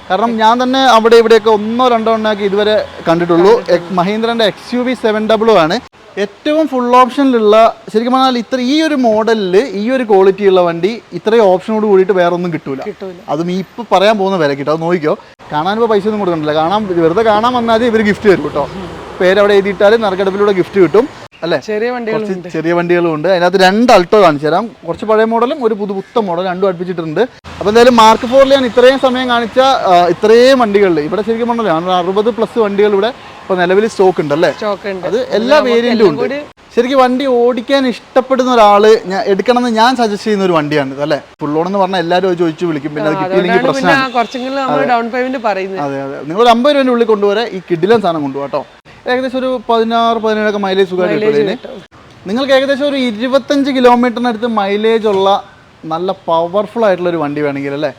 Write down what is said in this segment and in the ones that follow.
കാരണം ഞാൻ തന്നെ അവിടെ ഇവിടെയൊക്കെ ഒന്നോ രണ്ടോ എണ്ണമൊക്കെ ഇതുവരെ കണ്ടിട്ടുള്ളൂ. മഹീന്ദ്രൻ്റെ XUV 700 ആണ് ഏറ്റവും ഫുൾ ഓപ്ഷനിലുള്ള. ശരിക്കും പറഞ്ഞാൽ ഈ ഒരു മോഡലിൽ ഈ ഒരു ക്വാളിറ്റി ഉള്ള വണ്ടി ഇത്രയും ഓപ്ഷനോട് കൂടിയിട്ട് വേറെ ഒന്നും കിട്ടൂല. അതും ഈ ഇപ്പോൾ പറയാൻ പോകുന്ന വില കിട്ടും. അത് നോക്കിക്കോ. കാണാനിപ്പോൾ പൈസ ഒന്നും കൊടുക്കണ്ടില്ല. വെറുതെ കാണാൻ വന്നാൽ ഇവർ ഗിഫ്റ്റ് തരും കേട്ടോ. പേര് അവിടെ എഴുതിയിട്ടാൽ നറുക്കെടുപ്പിലൂടെ ഗിഫ്റ്റ് കിട്ടും അല്ലേ. ചെറിയ വണ്ടികളും ഉണ്ട്. അതിനകത്ത് 2 അൾട്ടോ കാണിച്ചു തരാം. കുറച്ച് പഴയ മോഡലും ഒരു പുതുപുത്ത മോഡൽ രണ്ടും അടുപ്പിച്ചിട്ടുണ്ട്. അപ്പോൾ എന്തായാലും മാർക്ക് 4 ഞാൻ ഇത്രയും സമയം കാണിച്ച ഇത്രയും വണ്ടികളിൽ ഇവിടെ ശരിക്കും പറഞ്ഞല്ലോ 60+ വണ്ടികൾ ഇവിടെ ഇപ്പോൾ നിലവിൽ സ്റ്റോക്ക് ഉണ്ടല്ലേ. അത് എല്ലാ വേരിയന്റും ഉണ്ട്. ശരിക്കും വണ്ടി ഓടിക്കാൻ ഇഷ്ടപ്പെടുന്ന ഒരാൾ ഞാൻ എടുക്കണമെന്ന് ഞാൻ സജസ്റ്റ് ചെയ്യുന്ന ഒരു വണ്ടിയാണ് അല്ലേ. ഫുൾ ഓൺ എന്ന് പറഞ്ഞാൽ എല്ലാവരും ചോദിച്ചു വിളിക്കും. പിന്നെ അത് കിട്ടിയില്ലെങ്കിൽ പ്രശ്നമാണ്. അതെ അതെ. നിങ്ങൾ 50 രൂപേൻ്റെ ഉള്ളിൽ കൊണ്ടുവരാൻ ഈ കിഡിലൻ സാധനം കൊണ്ടുപോകാം കേട്ടോ. ഏകദേശം ഒരു 16-17 മൈലേജ് സുഖമായിട്ട് കിട്ടും. നിങ്ങൾക്ക് ഏകദേശം ഒരു 25 കിലോമീറ്ററിനടുത്ത് മൈലേജ് ഉള്ള നല്ല പവർഫുൾ ആയിട്ടുള്ള ഒരു വണ്ടി വേണമെങ്കിൽ അല്ലേ.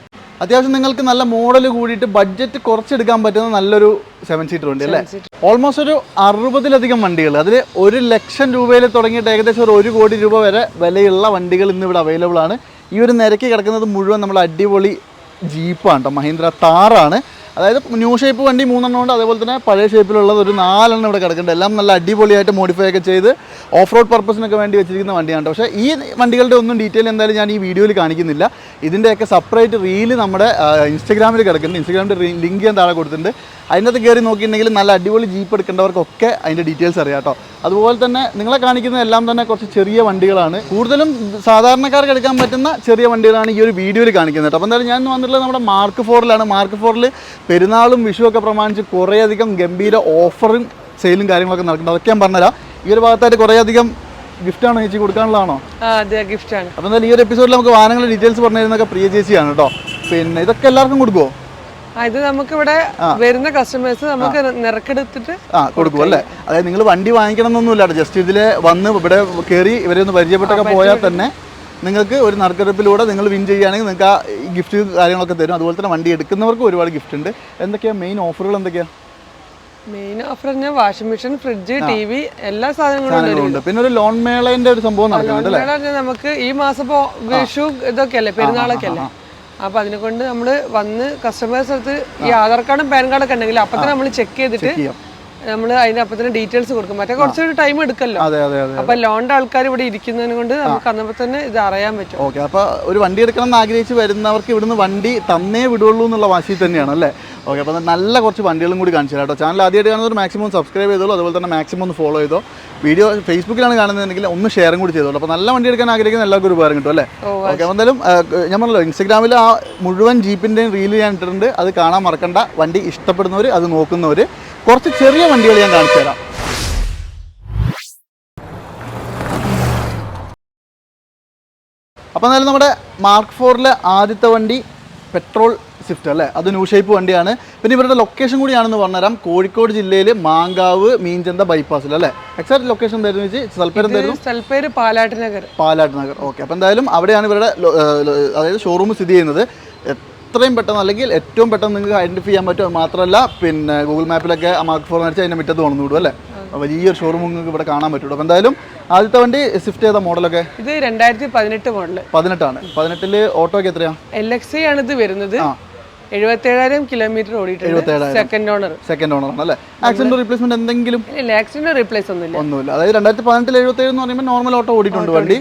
അത്യാവശ്യം നിങ്ങൾക്ക് നല്ല മോഡൽ കൂടിയിട്ട് ബഡ്ജറ്റ് കുറച്ചെടുക്കാൻ പറ്റുന്ന നല്ലൊരു 7 സീറ്റർ വണ്ടി അല്ലേ. ഓൾമോസ്റ്റ് ഒരു 60-ലധികം വണ്ടികൾ, അതിൽ 1 ലക്ഷം രൂപയിൽ തുടങ്ങിയിട്ട് ഏകദേശം ഒരു 1 കോടി രൂപ വരെ വിലയുള്ള വണ്ടികൾ ഇന്ന് ഇവിടെ അവൈലബിൾ ആണ്. ഈ ഒരു നിരക്ക് കിടക്കുന്നത് മുഴുവൻ നമ്മൾ അടിപൊളി ജീപ്പാണ് കേട്ടോ. മഹീന്ദ്ര താറാണ്. അതായത് ന്യൂ ഷേപ്പ് വണ്ടി 3 എണ്ണം ഉണ്ട്. അതേപോലെ തന്നെ പഴയ ഷേപ്പിലുള്ളത് ഒരു 4 എണ്ണം ഇവിടെ കിടക്കുന്നുണ്ട്. എല്ലാം നല്ല അടിപൊളിയായിട്ട് മോഡിഫൈ ഒക്കെ ചെയ്ത് ഓഫ് റോഡ് പർപ്പസിനൊക്കെ വേണ്ടി വെച്ചിരിക്കുന്ന വണ്ടിയാണ്. പക്ഷേ ഈ വണ്ടികളുടെ ഒന്നും ഡീറ്റെയിൽ എന്തായാലും ഞാൻ ഈ വീഡിയോയിൽ കാണിക്കുന്നില്ല. ഇതിൻ്റെയൊക്കെ സെപ്പറേറ്റ് റീല് നമ്മുടെ ഇൻസ്റ്റാഗ്രാമിൽ കിടക്കുന്നുണ്ട്. ഇൻസ്റ്റാഗ്രാമിൻ്റെ ലിങ്ക് ഞാൻ താഴെ കൊടുത്തിട്ടുണ്ട്. അതിനകത്ത് കയറി നോക്കിയിട്ടുണ്ടെങ്കിൽ നല്ല അടിപൊളി ജീപ്പ് എടുക്കേണ്ടവർക്കൊക്കെ അതിൻ്റെ ഡീറ്റെയിൽസ് അറിയാം കേട്ടോ. അതുപോലെ തന്നെ നിങ്ങളെ കാണിക്കുന്ന എല്ലാം തന്നെ കുറച്ച് ചെറിയ വണ്ടികളാണ്. കൂടുതലും സാധാരണക്കാർക്ക് എടുക്കാൻ പറ്റുന്ന ചെറിയ വണ്ടികളാണ് ഈ ഒരു വീഡിയോയിൽ കാണിക്കുന്നത് കേട്ടോ. അപ്പോൾ എന്തായാലും ഞാൻ വന്നിട്ടുള്ളത് നമ്മുടെ മാർക്ക് 4 മാർക്ക് 4 പെരുന്നാളും വിഷുവൊക്കെ പ്രമാണിച്ച് കുറേയധികം ഗംഭീര ഓഫറും സെയിലും കാര്യങ്ങളൊക്കെ നടക്കുന്നുണ്ട്. അതൊക്കെ ഞാൻ പറഞ്ഞുതരാം. ഈ ഒരു ഭാഗത്തായിട്ട് കുറേയധികം ഗിഫ്റ്റാണോ ചേച്ചി കൊടുക്കാനുള്ളതാണോ? ഗിഫ്റ്റാണ്. അപ്പോൾ എന്തായാലും ഈ ഒരു എപ്പിസോഡിൽ നമുക്ക് വാഹനങ്ങളുടെ ഡീറ്റെയിൽസ് പറഞ്ഞു തരുന്നതൊക്കെ പ്രിയ ചേച്ചിയാണ് കേട്ടോ. പിന്നെ ഇതൊക്കെ എല്ലാവർക്കും കൊടുക്കുമോ? ഇത് നമുക്ക് ഇവിടെ വരുന്ന കസ്റ്റമേഴ്സ് നമുക്ക് നിറക്കെടുത്തിട്ട് കൊടുക്കും അല്ലേ. അതായത് നിങ്ങൾ വണ്ടി വാങ്ങിക്കണം എന്നൊന്നുമില്ല. ജസ്റ്റ് ഇതിൽ വന്ന് ഇവിടെ കയറി ഇവരെ ഒന്ന് പരിചയപ്പെട്ടൊക്കെ പോയാൽ തന്നെ നിങ്ങൾക്ക് ഒരു നറുക്കെടുപ്പിലൂടെ നിങ്ങൾ വിൻ ചെയ്യുകയാണെങ്കിൽ നിങ്ങൾക്ക് ആ ഗിഫ്റ്റ് കാര്യങ്ങളൊക്കെ തരും. അതുപോലെ തന്നെ വണ്ടി എടുക്കുന്നവർക്ക് ഒരുപാട് ഗിഫ്റ്റ് ഉണ്ട്. എന്തൊക്കെയാണ് മെയിൻ ഓഫറുകൾ? എന്തൊക്കെയാണ് main offer? Washing machine, fridge, TV എല്ലാ സാധനങ്ങളും ഉണ്ട്. പിന്നെ ഒരു ലോൺ മേളന്റെ ഒരു സംഭവം നടക്കുന്നുണ്ട്. നമുക്ക് ഈ മാസം ഇപ്പോൾ വിഷു ഇതൊക്കെ അല്ലേ, പെരുന്നാളൊക്കെ അല്ലേ. അപ്പോൾ അതിനെ കൊണ്ട് നമ്മൾ വന്ന് കസ്റ്റമേഴ്സ് അടുത്ത് ഈ ആധാർ കാർഡും പാൻ കാർഡൊക്കെ ഉണ്ടെങ്കിൽ അപ്പം തന്നെ നമ്മൾ ചെക്ക് ചെയ്തിട്ട് നമ്മൾ അതിന് അപ്പം തന്നെ ഡീറ്റെയിൽസ് കൊടുക്കും. മറ്റേ കുറച്ചൊരു ടൈം എടുക്കല്ലോ. അപ്പൊ ലോണിന്റെ ആൾക്കാർ ഇവിടെ ഇരിക്കുന്നതിനെ കൊണ്ട് നമുക്ക് അന്നപ്പോ തന്നെ ഇത് അറിയാൻ പറ്റും. ഓക്കെ. അപ്പൊ ഒരു വണ്ടി എടുക്കണം എന്ന് ആഗ്രഹിച്ച് വരുന്നവർക്ക് ഇവിടുന്ന് വണ്ടി തന്നേ വിടുള്ളൂ എന്നുള്ള വാശി തന്നെയാണ് അല്ലേ. ഓക്കെ. അപ്പോൾ നല്ല കുറച്ച് വണ്ടികളും കൂടി കാണിച്ചു തരാം കേട്ടോ. ചാനൽ ആദ്യമായിട്ട് കാണുന്നവർ മാക്സിമം സബ്സ്ക്രൈബ് ചെയ്തോളൂ. അതുപോലെ തന്നെ മാക്സിമം ഒന്ന് ഫോളോ ചെയ്തോ. വീഡിയോ ഫേസ്ബുക്കിലാണ് കാണുന്നതെങ്കിൽ ഒന്ന് ഷെയറും കൂടി ചെയ്തോളൂ. അപ്പോൾ നല്ല വണ്ടി എടുക്കാൻ ആഗ്രഹിക്കുന്ന എല്ലാവർക്കും ഒരു ഉപകാരം കിട്ടും അല്ലേ. ഓക്കെ. എന്തായാലും ഞാൻ പറഞ്ഞല്ലോ ഇൻസ്റ്റാഗ്രാമിൽ ആ മുഴുവൻ ജീപ്പിൻ്റെയും റീല് ഞാൻ ഇട്ടിട്ടുണ്ട്. അത് കാണാൻ മറക്കണ്ട. വണ്ടി ഇഷ്ടപ്പെടുന്നവർ അത് നോക്കുന്നവർ കുറച്ച് ചെറിയ വണ്ടികൾ ഞാൻ കാണിച്ചു തരാം. അപ്പോൾ എന്നാലും നമ്മുടെ മാർക്ക് 4 ആദ്യത്തെ വണ്ടി പെട്രോൾ സ്വിഫ്റ്റ് അല്ലേ. അത് ന്യൂ ഷേപ്പ് വണ്ടിയാണ്. പിന്നെ ഇവരുടെ ലൊക്കേഷൻ കൂടിയാണെന്ന് പറഞ്ഞുതരാം. കോഴിക്കോട് ജില്ലയിൽ മാങ്കാവ് മീൻചന്ത ബൈപ്പാസിൽ അല്ലേ. എക്സാക്ട് ലൊക്കേഷൻ എന്തായിരുന്നു വെച്ച് സ്ഥലപ്പേര് പാലാട്ട് നഗർ. ഓക്കെ. അപ്പോൾ എന്തായാലും അവിടെയാണ് ഇവരുടെ അതായത് ഷോറൂം സ്ഥിതി ചെയ്യുന്നത്. എത്രയും പെട്ടെന്ന് അല്ലെങ്കിൽ ഏറ്റവും പെട്ടെന്ന് നിങ്ങൾക്ക് ഐഡന്റിഫൈ ചെയ്യാൻ പറ്റും. മാത്രമല്ല പിന്നെ ഗൂഗിൾ മാപ്പിലൊക്കെ മാർക്ക് 4 അടിച്ച് അതിൻ്റെ മുറ്റത്ത് കൊണ്ടു വിടും അല്ലേ. വലിയൊരു ഷോറൂം നിങ്ങൾക്ക് ഇവിടെ കാണാൻ പറ്റുള്ളൂ. അപ്പോൾ എന്തായാലും ആദ്യത്തെ വണ്ടി സ്വിഫ്റ്റ് ചെയ്ത മോഡലൊക്കെ ഇത് 2018 മോഡൽ. 18 ആണ്. 18 ഓട്ടോ ഒക്കെ എത്രയാണ്? LXI ആണ് ഇത് വരുന്നത്. 77,000 കിലോമീറ്റർ ഓടിയിട്ടുണ്ട്. സെക്കൻഡ് ഓണർ ആണ് അല്ലേ. ആക്സിഡന്റ് റീപ്ലേസ്മെന്റ് എന്തെങ്കിലും? ഇല്ല, ആക്സിഡന്റ് റീപ്ലേസ് ഒന്നുമില്ല. അതായത് 2018 77 എന്ന് പറയുമ്പോൾ നോർമൽ ഓട്ടോ ഓടിയിട്ടുണ്ട് വണ്ടി.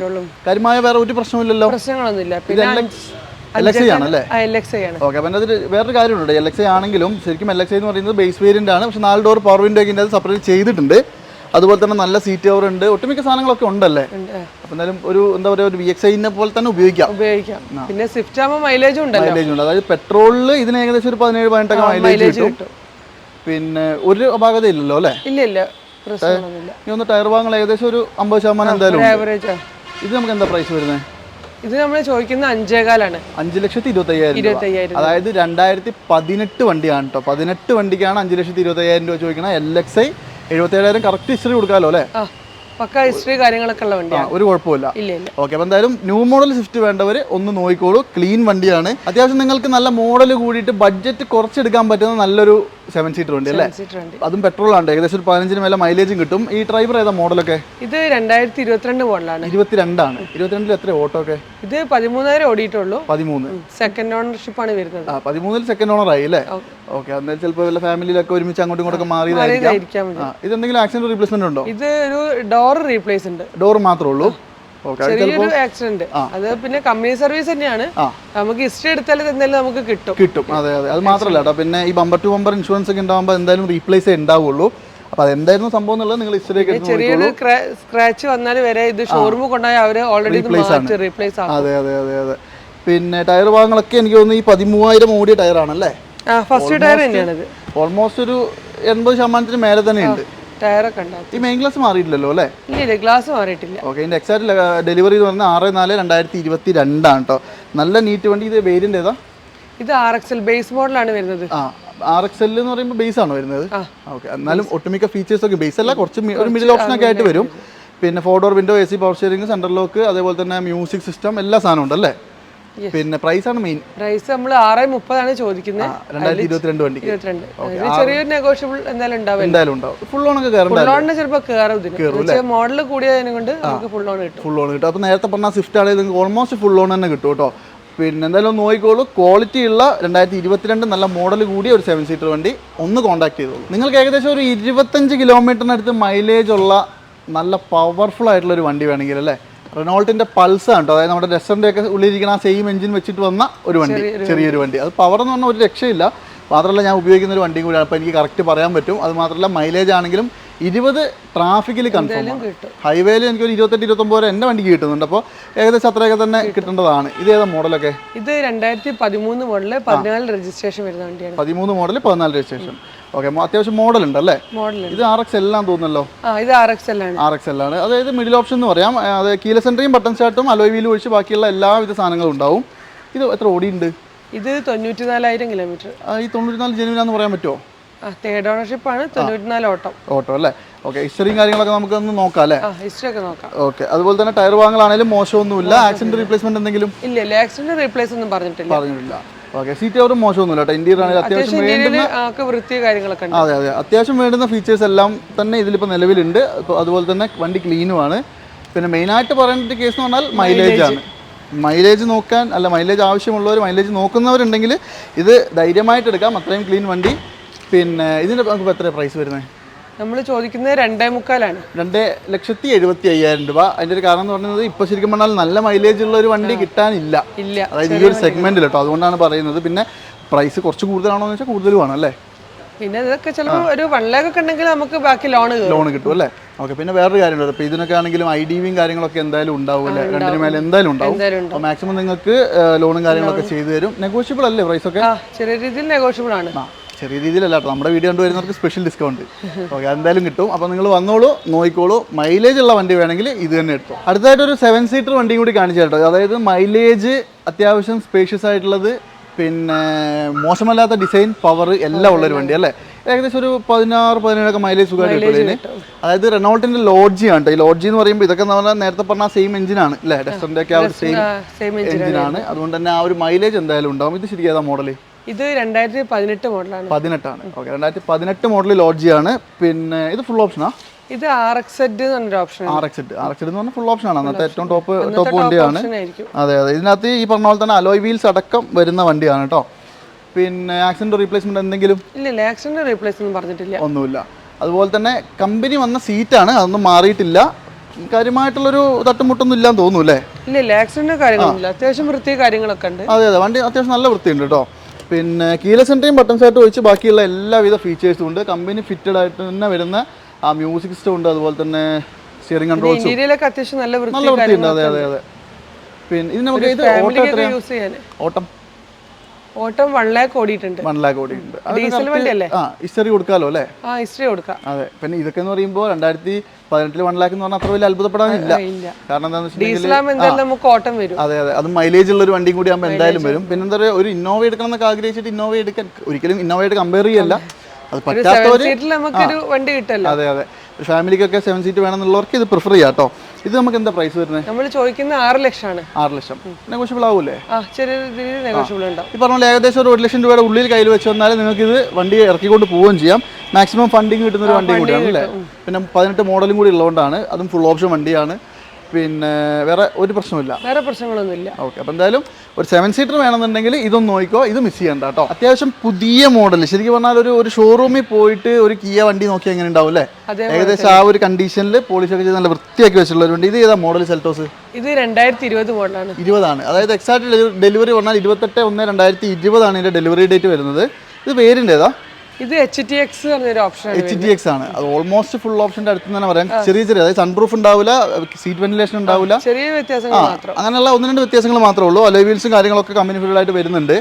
കാര്യമായ വേറെ ഒരു പ്രശ്നമില്ലല്ലോ. പ്രശ്നങ്ങളൊന്നുമില്ല. പിന്നെ LXI ആണല്ലേ. LXI ആണ്. ഓക്കെ. അപ്പം അതിൽ വേറൊരു കാര്യമുണ്ട്. LXI ആണെങ്കിലും ശരിക്കും LXI എന്ന് പറയുന്നത് ബേസ് വേരിയന്റ് ആണ്. പക്ഷെ 4 ഡോർ പവർ വിൻഡോ ഒക്കെ സെപ്പറേറ്റ് ചെയ്തിട്ടുണ്ട്. അതുപോലെ തന്നെ നല്ല സീറ്റ് കവർ ഉണ്ട്. ഒട്ടുമിക്ക സാധനങ്ങളൊക്കെ ഉണ്ടല്ലേ. അപ്പം എന്തായാലും ഒരു എന്താ പറയുക ഒരു VXI പോലെ തന്നെ ഉപയോഗിക്കാം. പിന്നെ സ്വിഫ്റ്റ് ആകുമ്പോൾ മൈലേജും ഉണ്ട്. അതായത് പെട്രോളിൽ ഇതിന് ഏകദേശം ഒരു 17-18 മൈലേജ് കിട്ടും. പിന്നെ ഒരു അപാകത ഇല്ലല്ലോ അല്ലേ. ഇല്ല. ഇനി ഒന്ന് ടയർ ഭാഗങ്ങൾ ഏകദേശം ഒരു 50% എന്തായാലും. ഇത് നമുക്ക് എന്താ പ്രൈസ് വരുന്നത്? ഇത് നമ്മൾ ചോദിക്കുന്ന 5,400,000. 5,25,000. അതായത് 2018 വണ്ടിയാണ് കേട്ടോ. 18 വണ്ടിക്കാണ് 5,25,000 രൂപ ചോദിക്കണം. LXI 77,000 കറക്റ്റ് ഹിസ്റ്ററി കൊടുക്കാമല്ലോ അല്ലേ. പക്ക ഹിസ്റ്ററി കാര്യങ്ങളൊക്കെ ഉള്ള വണ്ടിയാണ്. ഒരു കുഴപ്പമില്ല. ഓക്കെ. അപ്പോൾ എന്തായാലും ന്യൂ മോഡൽ സ്വിഫ്റ്റ് വേണ്ടവർ ഒന്ന് നോക്കിക്കോളൂ. ക്ലീൻ വണ്ടിയാണ്. അത്യാവശ്യം നിങ്ങൾക്ക് നല്ല മോഡൽ കൂടിയിട്ട് ബഡ്ജറ്റ് കുറച്ചെടുക്കാൻ പറ്റുന്ന നല്ലൊരു 7 സീറ്റർ വണ്ടി അല്ലേ? സീറ്റർ വണ്ടി. അതും പെട്രോൾ ആണ്, ഏകദേശം ഒരു 15 മേലെ മൈലേജും കിട്ടും. ഈ ഡ്രൈവർ ഏതാ മോഡലൊക്കെ? ഇത് 2022 മോഡലാണ്. 22 22 എത്ര ഓട്ടോ ഒക്കെ? ഇത് 13,000 ഓടിയിട്ടുള്ളൂ. 13 സെക്കൻഡ് ഓണർഷിപ്പ് ആണ് വരുന്നത്. 13 സെക്കൻഡ് ഓണർ ആയി അല്ലേ? ഓക്കെ. അന്നേരം ചിലപ്പോൾ വല്ല ഫാമിലിയിലൊക്കെ ഒരുമിച്ച് അങ്ങോട്ടും ഇങ്ങോട്ടൊക്കെ മാറിയതായിരിക്കാം. ഇത് എന്തെങ്കിലും ആക്സിഡന്റ് റീപ്ലേസ്മെന്റ് ഉണ്ടോ? ഇത് ഒരു ഡോർ റീപ്ലേസ് ഉണ്ട്. ഡോർ മാത്രമേ ഉള്ളൂ? ചെറിയൊരു ആക്സിഡന്റ്. അത് പിന്നെ കമ്പനി സർവീസ് തന്നെയാണ്. നമുക്ക് ഹിസ്റ്ററി എടുത്താൽ എന്തായാലും നമുക്ക് കിട്ടും. അതെ അതെ. അത് മാത്രമല്ല കേട്ടോ, പിന്നെ ഈ ബമ്പർ ടു ബമ്പർ ഇൻഷുറൻസ് ഒക്കെ ഉണ്ടാകുമ്പോൾ എന്തായാലും റീപ്ലേസ് ഉണ്ടാവുള്ളൂ. അപ്പൊ അതെന്തായിരുന്നു സംഭവം എന്നുള്ളത് നിങ്ങൾ ഹിസ്റ്ററി ഒക്കെ ചെറിയൊരു സ്ക്രാച്ച് വന്നാൽ വരെ ഇത് ഷോറൂമിൽ കൊണ്ടുപോയി അവര് ഓൾറെഡി റീപ്ലേസ് ആകും. അതെ അതെ അതെ അതെ. പിന്നെ ടയർ ഭാഗങ്ങളൊക്കെ എനിക്ക് തോന്നുന്നു ഈ 13,000 ഓടിയ ടയർ ആണല്ലേ? ഫസ്റ്റ് ടയർ തന്നെയാണ്. ഓൾമോസ്റ്റ് ഒരു 80% മേലെ തന്നെ ഉണ്ട്. ടയറൊക്കെ ഉണ്ടാവും. ഈ മെയിൻ ഗ്ലാസ് മാറിയില്ലല്ലോ അല്ലേ? ഇല്ല, ഗ്ലാസ് മാറിയിട്ടില്ല. ഓക്കെ. ഇതിന്റെ എക്സാക്ട് ഡെലിവറി എന്ന് പറഞ്ഞാൽ 6/4/2022 ആണ് കേട്ടോ. നല്ല നീറ്റ് വണ്ടി. ഇത് വേരിയന്റ് ഏതാ? ഇത് RXL ബേസ് മോഡലാണ് വരുന്നത്. RXL എന്ന് പറയുമ്പോൾ ബേസ് ആണ് വരുന്നത്. ഓക്കെ. എന്നാലും ഒട്ടുമിക്ക ഫീച്ചേഴ്സ് ഒക്കെ ബേസ് അല്ല, കുറച്ച് ഒരു മിഡിൽ ഓപ്ഷൻ ഒക്കെ ആയിട്ട് വരും. പിന്നെ 4 door window, AC power steering, central lock, അതേപോലെ തന്നെ മ്യൂസിക് സിസ്റ്റം, എല്ലാ സാധനം ഉണ്ടല്ലേ? പിന്നെ പ്രൈസ് ആണ് മെയിൻ. പ്രൈസ് നമ്മൾ 6.30 ആണ് ചോദിക്കുന്നത്. 2022 വണ്ടിക്ക്. ചെറിയൊരു നെഗോഷ്യബിൾ എന്തായാലും ഉണ്ടാവും. ഫുൾ ഓൺ ഒക്കെ കയറും. ചിലപ്പോൾ കയറും. മോഡൽ കൂടിയതിനെ കൊണ്ട് നമുക്ക് ഫുൾ ഓൺ കിട്ടും. ഫുൾ ഓൺ കിട്ടും. അപ്പോൾ നേരത്തെ പറഞ്ഞ സ്വിഫ്റ്റ് ആണെങ്കിൽ നിങ്ങൾക്ക് ഓൾമോസ്റ്റ് ഫുൾ ഓൺ തന്നെ കിട്ടും കേട്ടോ. പിന്നെ എന്തായാലും നോക്കിക്കോളൂ, ക്വാളിറ്റി ഉള്ള 2022 നല്ല മോഡൽ കൂടിയ ഒരു 7 സീറ്റർ വണ്ടി ഒന്ന് കോൺടാക്ട് ചെയ്തോളൂ. നിങ്ങൾക്ക് ഏകദേശം ഒരു 25 കിലോമീറ്ററിനടുത്ത് മൈലേജ് ഉള്ള നല്ല പവർഫുൾ ആയിട്ടുള്ള ഒരു വണ്ടി വേണമെങ്കിൽ അല്ലേ, റെനോൾട്ടിന്റെ പൾസ് ആണ് കേട്ടോ. അതായത് നമ്മുടെ ഡസ്റ്ററിന്റെ ഒക്കെ ഉള്ളിലിരിക്കുന്ന ആ സെയിം എഞ്ചിൻ വെച്ചിട്ട് വന്ന ഒരു വണ്ടി, ചെറിയൊരു വണ്ടി. അത് പവർ എന്ന് പറഞ്ഞാൽ ഒരു രക്ഷയില്ല. മാത്രമല്ല ഞാൻ ഉപയോഗിക്കുന്ന ഒരു വണ്ടിയും കൂടിയാണ്, അപ്പോൾ എനിക്ക് കറക്റ്റ് പറയാൻ പറ്റും. അത് മാത്രമല്ല മൈലേജ് ആണെങ്കിലും 20 ട്രാഫിക്കിൽ കൺഫേം ആണ്. ഹൈവേയിൽ എനിക്കൊരു 28-29 വരെ എൻ്റെ വണ്ടിക്ക് കിട്ടുന്നുണ്ട്. അപ്പോൾ ഏകദേശം അത്രയൊക്കെ തന്നെ കിട്ടേണ്ടതാണ്. ഇത് ഏതാ മോഡലൊക്കെ? ഇത് 2013 മോഡല് 14 രജിസ്ട്രേഷൻ വരുന്ന വണ്ടിയാണ്. 13 മോഡൽ 14 രജിസ്ട്രേഷൻ. ഓക്കെ. അത്യാവശ്യം മോഡൽ ഉണ്ട് അല്ലേ? ഇത് RXL ആണെന്ന് തോന്നുന്നല്ലോ. ഇത് RXL ആണ്. അതായത് മിഡിൽ ഓപ്ഷൻ എന്ന് പറയാം. അത് കീലെസ് എൻട്രിയും ബട്ടൺ സ്റ്റാർട്ടും അലോയ് വീലും ഒഴിച്ച് ബാക്കിയുള്ള എല്ലാവിധ സാധനങ്ങളും ഉണ്ടാവും. ഇത് എത്ര ഓടിയുണ്ട്? ഇത് 94,000 കിലോമീറ്റർ. ഈ 94 ജെനുവിനാന്ന് പറയാൻ പറ്റുമോ? തേർഡ് ഓണർഷിപ്പ് ആണ്. 94 ഓട്ടോ അല്ലേ? ഓക്കെ. ഹിസ്റ്ററിയും കാര്യങ്ങളൊക്കെ നമുക്കൊന്ന് നോക്കാം അല്ലേ? ഹിസ്റ്ററി ഒക്കെ നോക്കാം. ഓക്കെ. അതുപോലെ തന്നെ ടയർ ഭാഗങ്ങളാണെങ്കിലും മോശമൊന്നുമില്ല. ആക്സിഡന്റ് റീപ്ലേസ്മെന്റ് എന്തെങ്കിലും? ഇല്ല, ആക്സിഡന്റ് റീപ്ലേസ് ഒന്നും പറഞ്ഞിട്ടില്ല. ഓക്കെ. സീറ്റ് കവറും മോശമൊന്നുമില്ല കേട്ടോ. ഇന്റീരിയർ ആണെങ്കിൽ അത്യാവശ്യം വേണ്ടുന്ന വൃത്തി കാര്യങ്ങളൊക്കെ. അതെ അതെ. അത്യാവശ്യം വേണ്ടുന്ന ഫീച്ചേഴ്സ് എല്ലാം തന്നെ ഇതിലിപ്പോൾ നിലവിലുണ്ട്. അതുപോലെ തന്നെ വണ്ടി ക്ലീനുമാണ്. പിന്നെ മെയിനായിട്ട് പറയേണ്ട കേസ് എന്ന് പറഞ്ഞാൽ മൈലേജ് ആണ്. മൈലേജ് നോക്കാൻ അല്ല, മൈലേജ് ആവശ്യമുള്ളവർ, മൈലേജ് നോക്കുന്നവരുണ്ടെങ്കിൽ ഇത് ധൈര്യമായിട്ട് എടുക്കാം. അത്രയും ക്ലീൻ വണ്ടി. പിന്നെ ഇതിൻ്റെ നമുക്ക് എത്ര പ്രൈസ് വരുന്നത്? നമ്മൾ ചോദിക്കുന്നത് 2.25 2,75,000 രൂപ. അതിൻ്റെ ഒരു കാരണം എന്ന് പറയുന്നത് ഇപ്പോൾ ശരിക്കും പറഞ്ഞാൽ നല്ല മൈലേജ് ഉള്ള ഒരു വണ്ടി കിട്ടാനില്ല, അതായത് ഈ ഒരു സെഗ്മെന്റിൽ കേട്ടോ. അതുകൊണ്ടാണ് പറയുന്നത്. പിന്നെ പ്രൈസ് കുറച്ച് കൂടുതലാണോ എന്ന് വെച്ചാൽ കൂടുതലുമാണ് അല്ലേ? പിന്നെ ഇതൊക്കെ ചിലപ്പോൾ ഒരു 1 lakh ഒക്കെ ഉണ്ടെങ്കിൽ നമുക്ക് ബാക്കി ലോൺ കിട്ടും അല്ലേ? ഓക്കെ. പിന്നെ വേറൊരു കാര്യമുണ്ട്. ഇപ്പോൾ ഇതിനൊക്കെ ആണെങ്കിലും IDVയും കാര്യങ്ങളൊക്കെ എന്തായാലും ഉണ്ടാവും അല്ലേ? രണ്ടിന് മേലെ എന്തായാലും ഉണ്ടാവും. അപ്പോൾ മാക്സിമം നിങ്ങൾക്ക് ലോണും കാര്യങ്ങളൊക്കെ ചെയ്തു തരും. നെഗോഷ്യബിൾ അല്ലേ പ്രൈസ് ഒക്കെ? ചെറിയ രീതിയിൽ നെഗോഷ്യബിൾ ആണ്. ചെറിയ രീതിയിലല്ല കേട്ടോ, നമ്മുടെ വീഡിയോ കണ്ടുവരുന്നവർക്ക് സ്പെഷ്യൽ ഡിസ്കൗണ്ട്. ഓക്കെ. എന്തായാലും കിട്ടും. അപ്പോൾ നിങ്ങൾ വന്നോളൂ, നോക്കിക്കോളൂ. മൈലേജ് ഉള്ള വണ്ടി വേണമെങ്കിൽ ഇത് തന്നെ എടുത്തു. അടുത്തായിട്ടൊരു 7 സീറ്റർ വണ്ടിയും കൂടി കാണിച്ചു കേട്ടോ. അതായത് മൈലേജ് അത്യാവശ്യം സ്പേഷ്യസ് ആയിട്ടുള്ളത്, പിന്നെ മോശമല്ലാത്ത ഡിസൈൻ, പവർ എല്ലാം ഉള്ളൊരു വണ്ടി അല്ലേ? ഏകദേശം ഒരു 16-17 മൈലേജ് സുഖമായിട്ട് കിട്ടും. അതായത് റെനോൾട്ടിന്റെ ലോഡ്ജി ആണ്. ഈ ലോഡ്ജി എന്ന് പറയുമ്പോൾ ഇതൊക്കെ നേരത്തെ പറഞ്ഞ സെയിം എഞ്ചിനാണ് അല്ലേ? ഡസ്റ്ററിന്റെ ഒക്കെ ആ ഒരു സെയിം എഞ്ചിനാണ്. അതുകൊണ്ട് തന്നെ ആ ഒരു മൈലേജ് എന്തായാലും ഉണ്ടാവും. ഇത് ശരിക്കും ഏതാ മോഡല്? ഇത് 2018 മോഡലാണ്. 18 ഓക്കെ. 2018 മോഡൽ ലോഡ്ജിയാണ്. പിന്നെ ഇത് ഫുൾ ഓപ്ഷനാ? ഇത് RXZ എന്നൊരു ഓപ്ഷൻ. RXZ എന്ന് പറഞ്ഞാൽ ഫുൾ ഓപ്ഷൻ ആണ്. അന്നത്തെ ഏറ്റവും ടോപ്പ് വണ്ടിയാണ്. അതെ അതെ. ഇതിനകത്ത് ഈ പറഞ്ഞ പോലെ തന്നെ അലോയ് വീൽസ് അടക്കം വരുന്ന വണ്ടിയാണ് കേട്ടോ. പിന്നെ ആക്സിഡന്റ് റീപ്ലേസ്മെന്റ് എന്തെങ്കിലും? ഇല്ല, ആക്സിഡന്റ് റീപ്ലേസ് ഒന്നും പറഞ്ഞിട്ടില്ല. ഒന്നുമില്ല. അതുപോലെ തന്നെ കമ്പനി വന്ന സീറ്റാണ്, അതൊന്നും മാറിയിട്ടില്ല. കാര്യമായിട്ടുള്ളൊരു തട്ടുമുട്ടൊന്നും ഇല്ലാന്ന് തോന്നുന്നു അല്ലേ? ഇല്ല, ആക്സിഡന്റ് കാര്യങ്ങളൊന്നുമില്ല. അത്യാവശ്യം വൃത്തി കാര്യങ്ങളൊക്കെ ഉണ്ട്. അതെ അതെ. വണ്ടി അത്യാവശ്യം നല്ല വൃത്തിയുണ്ട് കേട്ടോ. പിന്നെ കീലെസ് എൻട്രിയും ബട്ടൺ സ്റ്റാർട്ട് ഒഴിച്ച് ബാക്കിയുള്ള എല്ലാവിധ ഫീച്ചേഴ്സും ഉണ്ട്. കമ്പനി ഫിറ്റഡ് ആയിട്ട് തന്നെ വരുന്ന ആ മ്യൂസിക് സിസ്റ്റം ഉണ്ട്. അതുപോലെ തന്നെ സ്റ്റിയറിംഗ് കൺട്രോൾസും അത്യാവശ്യം നല്ല വൃത്തിയുണ്ട്. അതെ അതെ അതെ. പിന്നെ ഇത് നമുക്ക് ഇത് ഓട്ടം 1 lakh ഓടിയിട്ടുണ്ട്. 1 lakh ഓടിയിട്ടുണ്ട്. ഡീസൽ വണ്ടിയല്ലേ? ഹിസ്റ്ററി കൊടുക്കാമല്ലോ അല്ലേ? ഹിസ്റ്ററി കൊടുക്കാം. അതെ. പിന്നെ ഇതൊക്കെ എന്ന് പറയുമ്പോൾ 2018 1 lakh എന്ന് പറഞ്ഞാൽ അത്ര വലിയ അത്ഭുതപ്പെടാനില്ല. കാരണം എന്താണെന്ന് വെച്ചിട്ടുണ്ടെങ്കിൽ നമുക്ക് ഓട്ടം വരും. അതെ അതെ. അത് മൈലേജ് ഉള്ള ഒരു വണ്ടിയും കൂടി ആകുമ്പോൾ എന്തായാലും വരും. പിന്നെ എന്താ പറയുക, ഒരു ഇന്നോവ എടുക്കണം എന്നൊക്കെ ആഗ്രഹിച്ചിട്ട് ഇന്നോവ എടുക്കാൻ ഒരിക്കലും ഇന്നോവയായിട്ട് കമ്പയർ ചെയ്യല്ല. അത് പറ്റാത്തവര് നമുക്കൊരു വണ്ടി കിട്ടല്ലോ. അതെ അതെ. ഫാമിലിക്കൊക്കെ 7 സീറ്റ് വേണമെന്നുള്ളവർക്ക് ഇത് പ്രിഫർ ചെയ്യാം കേട്ടോ. ഇത് നമുക്ക് എന്താ പ്രൈസ് വരുന്നത്? നമ്മൾ ചോദിക്കുന്ന 6 ലക്ഷമാണ്. 6 ലക്ഷം നെഗോഷ്യബിൾ ആവൂലേ? ചെറിയ രീതിയിൽ നെഗോഷ്യബിൾ ഉണ്ടാവും. ഈ പറഞ്ഞ ഏകദേശം ഒരു 1 ലക്ഷം രൂപയുടെ ഉള്ളിൽ കയ്യിൽ വെച്ച് വന്നാൽ നിങ്ങൾക്ക് ഇത് വണ്ടി ഇറക്കിക്കൊണ്ട് പോവുകയും ചെയ്യാം. മാക്സിമം ഫണ്ടിങ് കിട്ടുന്ന ഒരു വണ്ടി കൂടിയാണ് അല്ലേ? പിന്നെ 18 മോഡലും കൂടി ഉള്ളതുകൊണ്ടാണ്. അതും ഫുൾ ഓപ്ഷൻ വണ്ടിയാണ്. പിന്നെ വേറെ ഒരു പ്രശ്നമില്ല, വേറെ പ്രശ്നങ്ങളൊന്നുമില്ല. ഓക്കെ. അപ്പോൾ എന്തായാലും ഒരു 7 സീറ്റർ വേണമെന്നുണ്ടെങ്കിൽ ഇതൊന്നും നോക്കിക്കോ, ഇത് മിസ് ചെയ്യണ്ട കേട്ടോ. അത്യാവശ്യം പുതിയ മോഡൽ, ശരിക്കും പറഞ്ഞാൽ ഒരു ഷോറൂമിൽ പോയിട്ട് ഒരു കിയ വണ്ടി നോക്കി എങ്ങനെ ഉണ്ടാവും അല്ലേ? ഏകദേശം ആ ഒരു കണ്ടീഷനിൽ പോളിഷ് ഒക്കെ ചെയ്ത് നല്ല വൃത്തിയാക്കി വെച്ചിട്ടുള്ള ഒരു വണ്ടി. ഇത് ഏതാ മോഡൽ? സെൽറ്റോസ്. ഇത് 2020 മോഡലാണ്. 20 അതായത് എക്സാക്ട് ഡെലിവറി പറഞ്ഞാൽ 28/1/2020 ഇതിന്റെ ഡെലിവറി ഡേറ്റ് വരുന്നത്. ഇത് വേരിയന്റ് ഏതാ? ഇത് HTX പറഞ്ഞൊരു ഓപ്ഷനാണ്. HTX ആണ്. അത് ഓൾമോസ്റ്റ് ഫുൾ ഓപ്ഷന്റെ അടുത്ത് തന്നെ പറയാം. ചെറിയ അതായത് സൺറൂഫ് ഉണ്ടാവില്ല, സീറ്റ് വെന്റിലേഷൻ ഉണ്ടാവില്ല, ചെറിയ വ്യത്യാസങ്ങൾ മാത്രം. അങ്ങനെയുള്ള 1-2 വ്യത്യാസങ്ങൾ മാത്രമേ ഉള്ളൂ. അലോയ് വീൽസും കാര്യങ്ങളൊക്കെ കമ്പനി ഫിറ്റഡ് ആയിട്ട് വരുന്നുണ്ട്.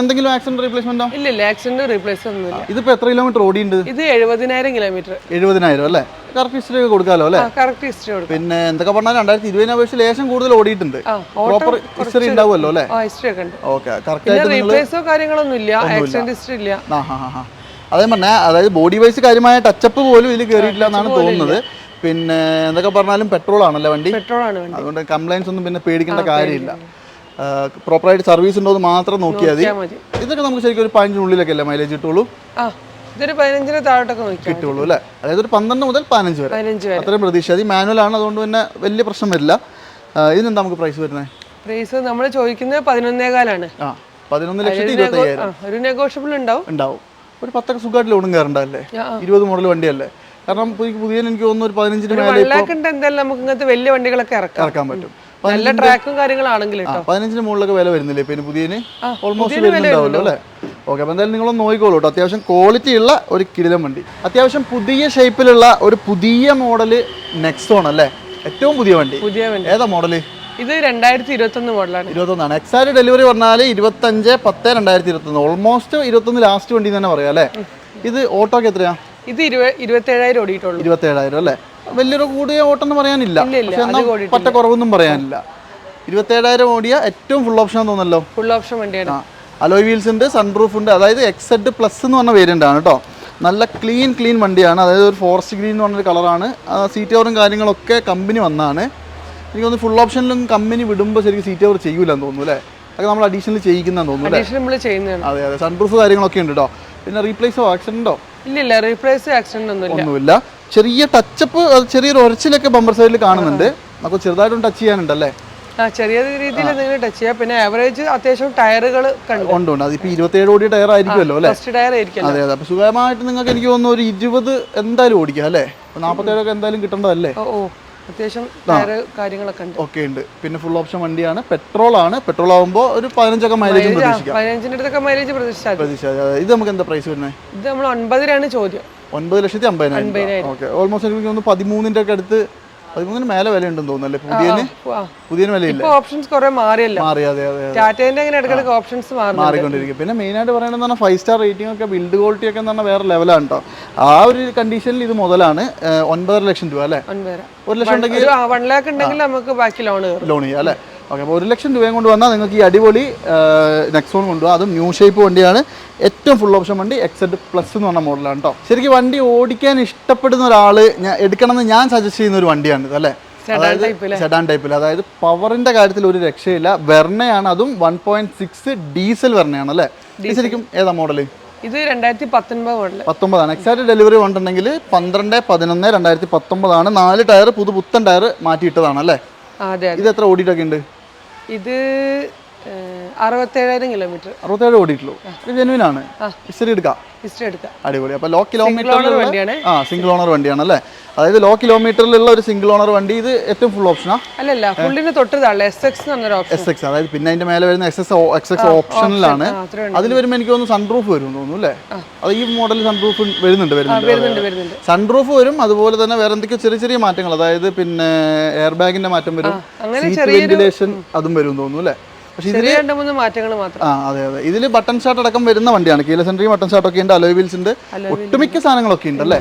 എന്തെങ്കിലും ആക്സിഡന്റ് റീപ്ലേസ്മെന്റോ? ഇല്ല, ആക്സിഡന്റ് റീപ്ലേസ് ഒന്നുമില്ല. ഇതിപ്പോ എത്ര കിലോമീറ്റർ ഓടിയുണ്ട്? ഇത് 70,000 കിലോമീറ്റർ. 70,000 അല്ലേ? കറക്റ്റ് ഹിസ്റ്ററി ഒക്കെ കൊടുക്കാമല്ലോ അല്ലേ? കറക്റ്റ് ഹിസ്റ്ററി കൊടുക്കാം. പിന്നെ എന്തൊക്കെ പറഞ്ഞാൽ 2020 അപേക്ഷിച്ച് ലേശം കൂടുതൽ ഓടിയിട്ടുണ്ട്. പ്രോപ്പർ ഹിസ്റ്ററി ഉണ്ടാവുമല്ലോ അല്ലേ? ഹിസ്റ്ററി ഒക്കെ ഉണ്ട്. ഓക്കെ, കറക്റ്റ് ആയിട്ട് റീപ്ലേസോ കാര്യങ്ങളൊന്നും ഇല്ല, ആക്സിഡന്റ് ഹിസ്റ്ററി ഇല്ല. അതേ പറഞ്ഞാൽ അതായത് ബോഡി വൈസ് കാര്യമായ ടച്ചപ്പ് പോലും ഇതിൽ കയറിയിട്ടില്ല എന്നാണ് തോന്നുന്നത്. പിന്നെ എന്തൊക്കെ പറഞ്ഞാലും പെട്രോൾ ആണല്ലേ വണ്ടി? പെട്രോളാണ് വണ്ടി. അതുകൊണ്ട് കംപ്ലൈൻസ് ഒന്നും പിന്നെ പേടിക്കേണ്ട കാര്യമില്ല. പ്രോപ്പറായിട്ട് സർവീസ് ഉണ്ടോ എന്ന് മാത്രം നോക്കിയാൽ മതി. ഇതൊക്കെ നമുക്ക് ശരിക്കും ഒരു 15 അല്ലേ മൈലേജ് കിട്ടുള്ളൂ? ഇതൊരു 15 താഴോട്ടൊക്കെ കിട്ടുള്ളൂ അല്ലേ? അതായത് ഒരു 12 മുതൽ 15 വരെ അത്രയും പ്രതീക്ഷ. അത് മാനുവൽ ആണ്, അതുകൊണ്ട് പിന്നെ വലിയ പ്രശ്നം വരില്ല. ഇതിനെന്താ നമുക്ക് പ്രൈസ് വരുന്നത്? പ്രൈസ് നമ്മൾ ചോദിക്കുന്നത് 11,400 ആണ്. 11,25,000. ഒരു നെഗോഷ്യബിൾ ഉണ്ടാവും. ഒരു 10 സുഖമായിട്ട് ലോണും കയറണ്ടല്ലേ? 20 മോഡൽ വണ്ടിയല്ലേ? കാരണം പുതിയ എനിക്ക് തോന്നുന്നു ഒരു 15 മേലെ എന്തായാലും നമുക്ക് ഇങ്ങനത്തെ വലിയ വണ്ടികളൊക്കെ ഇറക്കാൻ പറ്റും. നല്ല ട്രാക്കും കാര്യങ്ങളാണെങ്കിൽ 15 മുകളിലൊക്കെ വില വരുന്നില്ലേ? പിന്നെ പുതിയന് ഓൾമോസ്റ്റ് വരുന്നുണ്ടാവുമല്ലോ അല്ലേ? ഓക്കെ. അപ്പോൾ എന്തായാലും നിങ്ങളൊന്ന് നോക്കിക്കോളൂ കേട്ടോ. അത്യാവശ്യം ക്വാളിറ്റി ഉള്ള ഒരു കിടിലം വണ്ടി, അത്യാവശ്യം പുതിയ ഷേപ്പിലുള്ള ഒരു പുതിയ മോഡല് നെക്സോൺ അല്ലേ? ഏറ്റവും പുതിയ വണ്ടി. ഏതാ മോഡല്? ഇത് 2021 മോഡലാണ്. 21 എക്സാക്ട് ഡെലിവറി പറഞ്ഞാൽ 25/10/2021. ഓൾമോസ്റ്റ് 21 ലാസ്റ്റ് വണ്ടി തന്നെ പറയാം അല്ലേ? ഇത് ഓട്ടോക്ക് എത്രയാ? ഇത് 27,000 ഓടിയിട്ടുള്ളൂ. 27,000 അല്ലേ? വലിയൊരു കൂടിയ ഓട്ടം എന്ന് പറയാനില്ല, പക്ഷെ എന്നാൽ പറ്റ കുറവൊന്നും പറയാനില്ല. 27,000 ഓടിയ ഏറ്റവും ഫുൾ ഓപ്ഷൻ തോന്നല്ലോ. ഫുൾ ഓപ്ഷൻ വണ്ടിയാണ്. അലോയ് വീൽസ് ഉണ്ട്, സൺറൂഫ് ഉണ്ട്. അതായത് XZ പ്ലസ് എന്ന് പറഞ്ഞ വേരിയന്റ് ആണ് കേട്ടോ. നല്ല ക്ലീൻ വണ്ടിയാണ്. അതായത് ഒരു ഫോറസ്റ്റ് ഗ്രീൻ എന്ന് പറഞ്ഞൊരു കളറാണ്. സീറ്റ് കവറും കാര്യങ്ങളൊക്കെ കമ്പനി വന്നാണ്. എനിക്ക് തോന്നുന്നു ഫുൾ ഓപ്ഷനിലും കമ്പനി വിടുമ്പോൾ ശരിക്കും സീറ്റ് കവർ ചെയ്യൂലെന്ന് തോന്നുന്നു അല്ലേ? അതൊക്കെ നമ്മൾ അഡീഷണൽ ചെയ്യിക്കുന്നതെന്ന് തോന്നുന്നു. അതെ, സൺറൂഫ് കാര്യങ്ങളൊക്കെ ഉണ്ട് കേട്ടോ. പിന്നെ റീപ്ലേസോ ആക്സിഡന്റോ? ഇല്ല, റീപ്ലേസ് ആക്സിഡന്റ് ഒന്നുമില്ല. ചെറിയ ടച്ചപ്പ്, ചെറിയൊരു ഒരച്ചിലൊക്കെ ബമ്പർ സൈഡിൽ കാണുന്നുണ്ട്. നമുക്ക് ചെറുതായിട്ടൊന്നും ടച്ച് ചെയ്യാനുണ്ടല്ലേ? ചെറിയ രീതിയിൽ ടച്ച് ചെയ്യാം. പിന്നെ ആവറേജ് അത്യാവശ്യം ടയറുകൾ ഉണ്ട്. അതിപ്പോ 27 ഓടിയ ടയർ ആയിരിക്കുമല്ലോ അല്ലേ? അതെ. അപ്പൊ സുഖമായിട്ട് നിങ്ങൾക്ക് എനിക്ക് തോന്നുന്നു ഒരു 20 എന്തായാലും ഓടിക്കാം അല്ലേ? 47 ഒക്കെ എന്തായാലും കിട്ടേണ്ടതല്ലേ? അത്യാവശ്യം കാര്യങ്ങളൊക്കെ ഉണ്ട്. ഓക്കെ ഉണ്ട്. പിന്നെ ഫുൾ ഓപ്ഷൻ വണ്ടിയാണ്, പെട്രോൾ ആണ്. പെട്രോൾ ആകുമ്പോൾ ഒരു 15 മൈലേജ് പ്രതീക്ഷിക്കാം. 15 മൈലേജ് പ്രതീക്ഷിക്കാം. ഇത് നമുക്ക് എന്താ പ്രൈസ് വരുന്നത്? ഇത് നമ്മൾ 9,000 ചോദ്യം. 9,50,000. ഓക്കെ. ഓൾമോസ്റ്റ് എനിക്ക് തോന്നുന്നു 13 ഒക്കെ അടുത്ത്, 13 മേലെ വില ഉണ്ടെന്ന് തോന്നുന്നല്ലേ? പുതിയന് വിലയില്ല. ഓപ്ഷൻസ് കുറെ മാറി. അതെ. ടാറ്റേന്റെ അങ്ങനെ ഇടയ്ക്കിടയ്ക്ക് ഓപ്ഷൻസ് മാറിക്കൊണ്ടിരിക്കും. പിന്നെ മെയിൻ ആയിട്ട് പറയണമെന്ന് പറഞ്ഞാൽ 5 സ്റ്റാർ റേറ്റിംഗ് ഒക്കെ, ബിൽഡ് ക്വാളിറ്റി ഒക്കെ എന്ന് പറഞ്ഞാൽ വേറെ ലെവലാണ് കേട്ടോ. ആ ഒരു കണ്ടീഷനിൽ ഇത് മുതലാണ് 9.5 ലക്ഷം രൂപ അല്ലേ? 1 ലക്ഷം ഉണ്ടെങ്കിൽ 1 ലാഖ് ഉണ്ടെങ്കിൽ നമുക്ക് ബാക്കി ലോൺ ചെയ്യാം അല്ലേ? ഓക്കെ. അപ്പോൾ 1 ലക്ഷം രൂപയും കൊണ്ട് വന്നാൽ നിങ്ങൾക്ക് ഈ അടിപൊളി നെക്സോൺ കൊണ്ടുപോകാം. അതും ന്യൂ ഷേപ്പ് വണ്ടിയാണ്. ഏറ്റവും ഫുൾ ഓപ്ഷൻ വണ്ടി XZ പ്ലസ് എന്ന് പറഞ്ഞ മോഡലാണ് കേട്ടോ. ശരിക്കും വണ്ടി ഓടിക്കാൻ ഇഷ്ടപ്പെടുന്ന ഒരാൾ എടുക്കണമെന്ന് ഞാൻ സജസ്റ്റ് ചെയ്യുന്ന ഒരു വണ്ടിയാണ് ഇത് അല്ലേ? സെഡാൻ ടൈപ്പിൽ. അതായത് പവറിന്റെ കാര്യത്തിൽ ഒരു രക്ഷയില്ല. വെർണയാണ്, അതും 1.6 ഡീസൽ വെർണയാണ് അല്ലേ? ശരിക്കും ഏതാ മോഡല്? ഇത് 2019 മോഡൽ. 19 എക്സാക്ട് ഡെലിവറി വന്നിട്ടുണ്ടെങ്കിൽ 12/11/2019 ആണ്. 4 ടയർ പുത്തൻ ടയർ മാറ്റിയിട്ടതാണ് അല്ലേ? ഇത് എത്ര ഓടിയിട്ടൊക്കെ ഉണ്ട്? ഇത് 67,000 കിലോമീറ്റർ. 67 ഓടിയിട്ടുള്ളൂ. ജെനുവിൻ ആണ്. ഹിസ്റ്ററി എടുക്കാം. അടിപൊളി. അപ്പോൾ ലോ കിലോമീറ്റർ വണ്ടിയാണ്. സിംഗിൾ ഓണർ വണ്ടിയാണ് അല്ലേ? അതായത് ലോ കിലോമീറ്ററിലുള്ള ഒരു സിംഗിൾ ഓണർ വണ്ടി. ഇത് ഏറ്റവും ഫുൾ ഓപ്ഷനാ? അല്ലല്ല, ഫുള്ളിന് തൊട്ട് താഴെ SX എന്നൊരു ഓപ്ഷൻ. SX അതായത് പിന്നെ അതിന്റെ മേലെ വരുന്ന XX ഓപ്ഷനിലാണ്. അതിൽ വരുമ്പോൾ എനിക്ക് തോന്നുന്നു സൺറൂഫ് വരും തോന്നുന്നു അല്ലേ? അത് ഈ മോഡൽ സൺറൂഫ് വരുന്നുണ്ട്. സൺറൂഫ് വരും. അതുപോലെ തന്നെ വേറെ എന്തൊക്കെയോ ചെറിയ മാറ്റങ്ങൾ, അതായത് പിന്നെ എയർ ബാഗിന്റെ മാറ്റം വരും, സീറ്റ് വെന്റിലേഷൻ അതും വരും തോന്നുന്നു അല്ലേ? പക്ഷേ ഇതിൽ മാറ്റങ്ങൾ മാത്രം. അതെ. ഇതിൽ ബട്ടൺ സ്റ്റാർട്ട് അടക്കം വരുന്ന വണ്ടിയാണ്. കീലസ് എൻട്രി, ബട്ടൺ സ്റ്റാർട്ട് ഒക്കെ ഉണ്ട്, അലോയ് വീൽസ് ഉണ്ട്, ഒട്ടുമിക്ക സാധനങ്ങളൊക്കെ ഉണ്ട് അല്ലേ?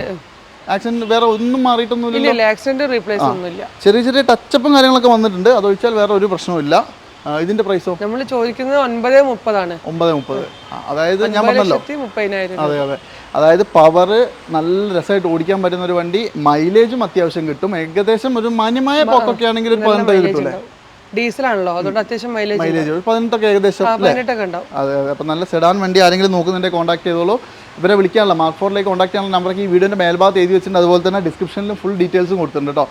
ആക്സിഡന്റ് വേറെ ഒന്നും മാറിയിട്ടൊന്നുമില്ല. ആക്സിഡന്റ് റീപ്ലേസ് ഒന്നുമില്ല. ചെറിയ ടച്ചപ്പും കാര്യങ്ങളൊക്കെ വന്നിട്ടുണ്ട്. അതൊഴിച്ചാൽ വേറെ ഒരു പ്രശ്നവുമില്ല. ഇതിന്റെ പ്രൈസോ? നമ്മൾ ചോദിക്കുന്നത് 930 930. അതായത് ഞാൻ പറഞ്ഞല്ലോ 9,30,000. അതെ അതെ, അതായത് പവർ നല്ല രസമായിട്ട് ഓടിക്കാൻ പറ്റുന്ന ഒരു വണ്ടി, മൈലേജും അത്യാവശ്യം കിട്ടും. ഏകദേശം ഒരു മാന്യമായ പോക്കൊക്കെ ആണെങ്കിൽ ഒരു 18 കിട്ടൂലേ? ഡീസലാണല്ലോ, അതുകൊണ്ട് അത്യാവശ്യം മൈലേജ് ഒരു 18 ഏകദേശം. 18 ഉണ്ടാവും. അതെ അതെ. അപ്പം നല്ല സെഡാൻ വണ്ടി ആരെങ്കിലും നോക്കുന്നുണ്ടെങ്കിൽ കോൺടാക്ട് ചെയ്തോളൂ. ഇവരെ വിളിക്കാനുള്ള മാർക്ക് 4ലേക്ക് കോൺടാക്ട് ചെയ്യാനുള്ള നമ്പറൊക്കെ ഈ വീഡിയോൻ്റെ മേൽഭാഗത്ത് എഴുതി വെച്ചിട്ടുണ്ട്. അതുപോലെ തന്നെ ഡിസ്ക്രിപ്ഷനിലും ഫുൾ ഡീറ്റെയിൽസും കൊടുത്തിട്ടുണ്ട് കേട്ടോ.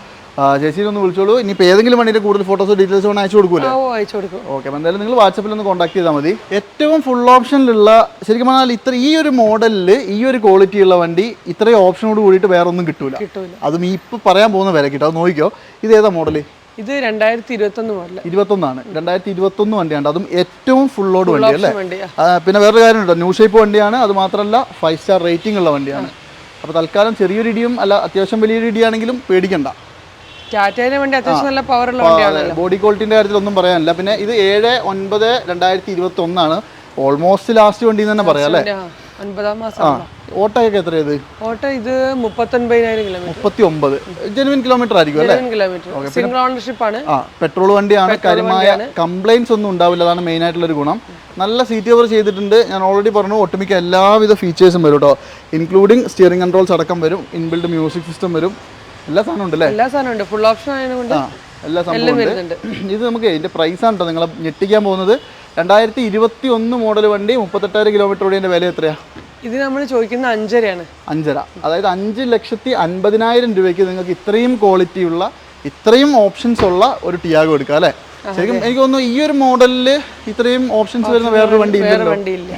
ചേച്ചിനെ ഒന്ന് വിളിച്ചോളൂ. ഇനിയിപ്പോൾ ഏതെങ്കിലും വണ്ടിയുടെ കൂടുതൽ ഫോട്ടോസോ ഡീറ്റെയിൽസോ വേണം അയച്ചു കൊടുക്കൂലേ? അയച്ചു കൊടുക്കും. ഓക്കെ, അപ്പോൾ എന്തായാലും നിങ്ങൾ വാട്സപ്പിൽ ഒന്ന് കോൺടാക്ട് ചെയ്താൽ മതി. ഏറ്റവും ഫുൾ ഓപ്ഷനിലുള്ള, ശരിക്കും പറഞ്ഞാൽ ഈ ഒരു മോഡലിൽ ഈ ഒരു ക്വാളിറ്റി ഉള്ള വണ്ടി ഇത്രയും ഓപ്ഷനോട് കൂടിയിട്ട് വേറെ ഒന്നും കിട്ടൂല. അതും ഈ ഇപ്പോൾ പറയാൻ പോകുന്ന വില കിട്ടും. അത് നോക്കിക്കോ. ഇത് ഏതാ മോഡല്? ഇത് 2021 മോഡൽ. 21 2021 വണ്ടിയാണ്. അതും ഏറ്റവും ഫുൾ ലോഡ് വണ്ടി അല്ലേ? പിന്നെ വേറൊരു കാര്യമുണ്ടോ, ന്യൂ ഷേപ്പ് വണ്ടിയാണ്. അത് മാത്രമല്ല 5 സ്റ്റാർ റേറ്റിംഗ് ഉള്ള വണ്ടിയാണ്. അപ്പോൾ തൽക്കാലം ചെറിയൊരു ഇടിയും അല്ല, അത്യാവശ്യം വലിയൊരു ഇടിയാണെങ്കിലും പേടിക്കണ്ട. ടാറ്റയുടെ വണ്ടി അത്യാവശ്യം നല്ല പവറുള്ള വണ്ടിയാണ്. ബോഡി ക്വാളിറ്റിന്റെ കാര്യത്തിൽ ഒന്നും പറയാനില്ല. പിന്നെ ഇത് 7/9/2021 ഓൾമോസ്റ്റ് ലാസ്റ്റ് വണ്ടി തന്നെ പറയാം അല്ലേ? 9-ാം മാസം. ഓട്ടോയൊക്കെ എത്രയത്? ഓട്ടോ ഇത് 39,000 കിലോമീറ്റർ. 39 ജെനുവിൻ കിലോമീറ്റർ ആയിരിക്കും അല്ലേ? സിംഗിൾ ഓണർഷിപ്പ് ആണ്. പെട്രോൾ വണ്ടിയാണ്. കാര്യമായ കംപ്ലൈന്റ്സ് ഒന്നും ഉണ്ടാവില്ല. അതാണ് മെയിൻ ആയിട്ടുള്ളൊരു ഗുണം. നല്ല സീറ്റ് കവർ ചെയ്തിട്ടുണ്ട്. ഞാൻ ഓൾറെഡി പറഞ്ഞു, ഒട്ടുമിക്ക എല്ലാവിധ ഫീച്ചേഴ്സും വരും കേട്ടോ. ഇൻക്ലൂഡിങ് സ്റ്റിയറിംഗ് കൺട്രോൾസ് അടക്കം വരും. ഇൻബിൽഡ് മ്യൂസിക് സിസ്റ്റം വരും. എല്ലാ സാധനവും ഉണ്ട് അല്ലേ? എല്ലാ സാധനവും ഉണ്ട്. ഫുൾ ഓപ്ഷൻ ആയതുകൊണ്ട് എല്ലാ സംഭവം ഉണ്ട്. ഇത് നമുക്ക് ഇതിന്റെ പ്രൈസാണ് കേട്ടോ നിങ്ങളെ ഞെട്ടിക്കാൻ പോകുന്നത്. 2021 മോഡൽ വണ്ടി 38,000 കിലോമീറ്റർ ഓടിയതിന്റെ വില എത്രയാ? ഇത് നമ്മൾ ചോദിക്കുന്ന 5.5 5.5. അതായത് 5,50,000 രൂപയ്ക്ക് നിങ്ങൾക്ക് ഇത്രയും ക്വാളിറ്റി ഉള്ള, ഇത്രയും ഓപ്ഷൻസ് ഉള്ള ഒരു ടിയാഗോ എടുക്കാം അല്ലേ? ശരിക്കും എനിക്ക് തോന്നുന്നു ഈ ഒരു മോഡലിൽ ഇത്രയും ഓപ്ഷൻസ് വരുന്ന വേറൊരു വണ്ടി ഇല്ല.